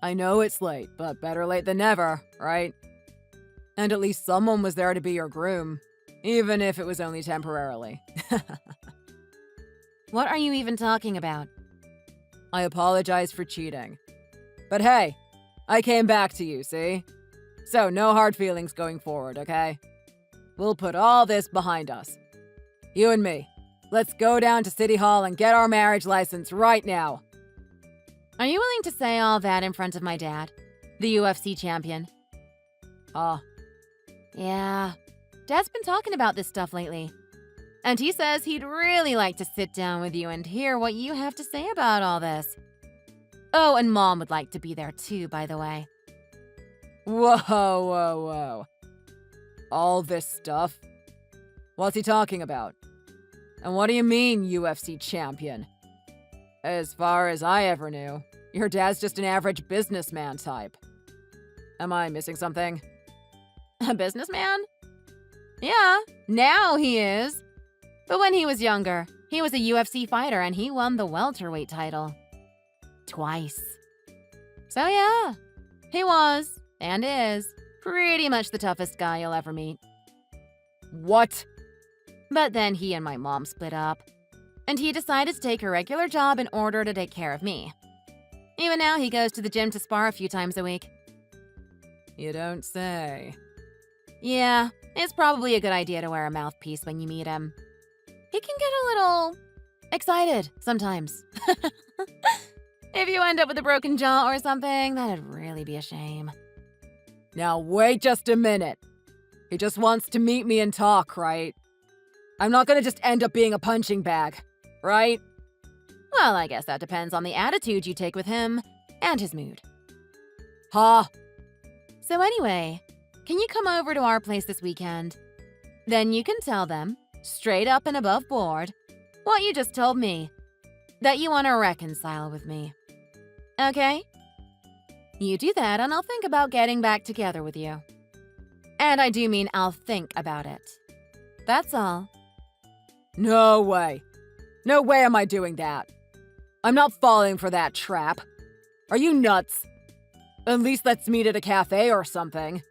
I know it's late, but better late than never, right? And at least someone was there to be your groom, even if it was only temporarily. What are you even talking about? I apologize for cheating. But hey, I came back to you, see? So no hard feelings going forward, okay? We'll put all this behind us. You and me, let's go down to City Hall and get our marriage license right now. Are you willing to say all that in front of my dad, the UFC champion? Yeah, Dad's been talking about this stuff lately. And he says he'd really like to sit down with you and hear what you have to say about all this. Oh, and Mom would like to be there too, by the way. Whoa. All this stuff? What's he talking about? And what do you mean, UFC champion? As far as I ever knew, your dad's just an average businessman type. Am I missing something? A businessman? Yeah, now he is. But when he was younger, he was a UFC fighter and he won the welterweight title. Twice. So yeah, he was, and is, pretty much the toughest guy you'll ever meet. What? But then he and my mom split up, and he decided to take a regular job in order to take care of me. Even now, he goes to the gym to spar a few times a week. You don't say. Yeah, it's probably a good idea to wear a mouthpiece when you meet him. He can get a little excited sometimes. If you end up with a broken jaw or something, that'd really be a shame. Now wait just a minute. He just wants to meet me and talk, right? I'm not gonna just end up being a punching bag, right? Well, I guess that depends on the attitude you take with him and his mood. Huh? So anyway, can you come over to our place this weekend? Then you can tell them, straight up and above board, what you just told me. That you want to reconcile with me. Okay? You do that and I'll think about getting back together with you. And I do mean I'll think about it. That's all. No way. No way am I doing that. I'm not falling for that trap. Are you nuts? At least let's meet at a cafe or something.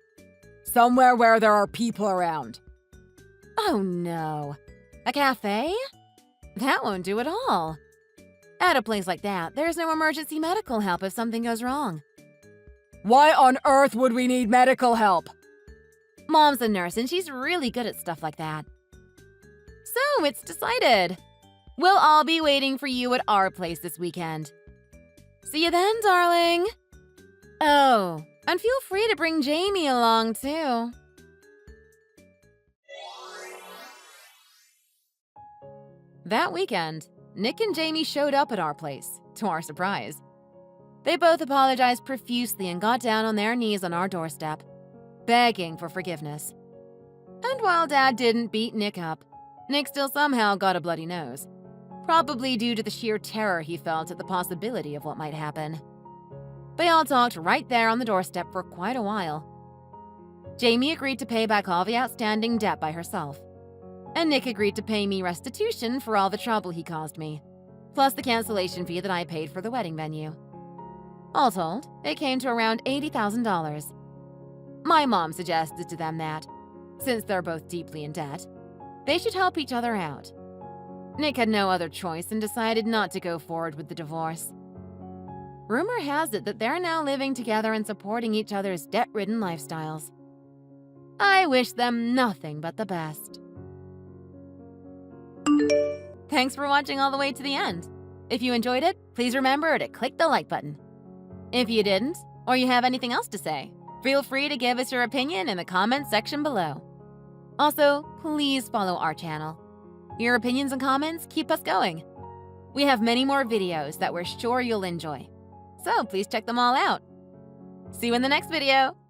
Somewhere where there are people around. Oh no. A cafe? That won't do at all. At a place like that, there's no emergency medical help if something goes wrong. Why on earth would we need medical help? Mom's a nurse and she's really good at stuff like that. So it's decided. We'll all be waiting for you at our place this weekend. See you then, darling. Oh, and feel free to bring Jamie along too. That weekend, Nick and Jamie showed up at our place, to our surprise. They both apologized profusely and got down on their knees on our doorstep, begging for forgiveness. And while Dad didn't beat Nick up, Nick still somehow got a bloody nose, probably due to the sheer terror he felt at the possibility of what might happen. They all talked right there on the doorstep for quite a while. Jamie agreed to pay back all the outstanding debt by herself, and Nick agreed to pay me restitution for all the trouble he caused me, plus the cancellation fee that I paid for the wedding venue. All told, it came to around $80,000. My mom suggested to them that, since they're both deeply in debt, they should help each other out. Nick had no other choice and decided not to go forward with the divorce. Rumor has it that they're now living together and supporting each other's debt-ridden lifestyles. I wish them nothing but the best. Thanks for watching all the way to the end. If you enjoyed it, please remember to click the like button. If you didn't, or you have anything else to say, feel free to give us your opinion in the comments section below. Also, please follow our channel. Your opinions and comments keep us going. We have many more videos that we're sure you'll enjoy, so please check them all out. See you in the next video!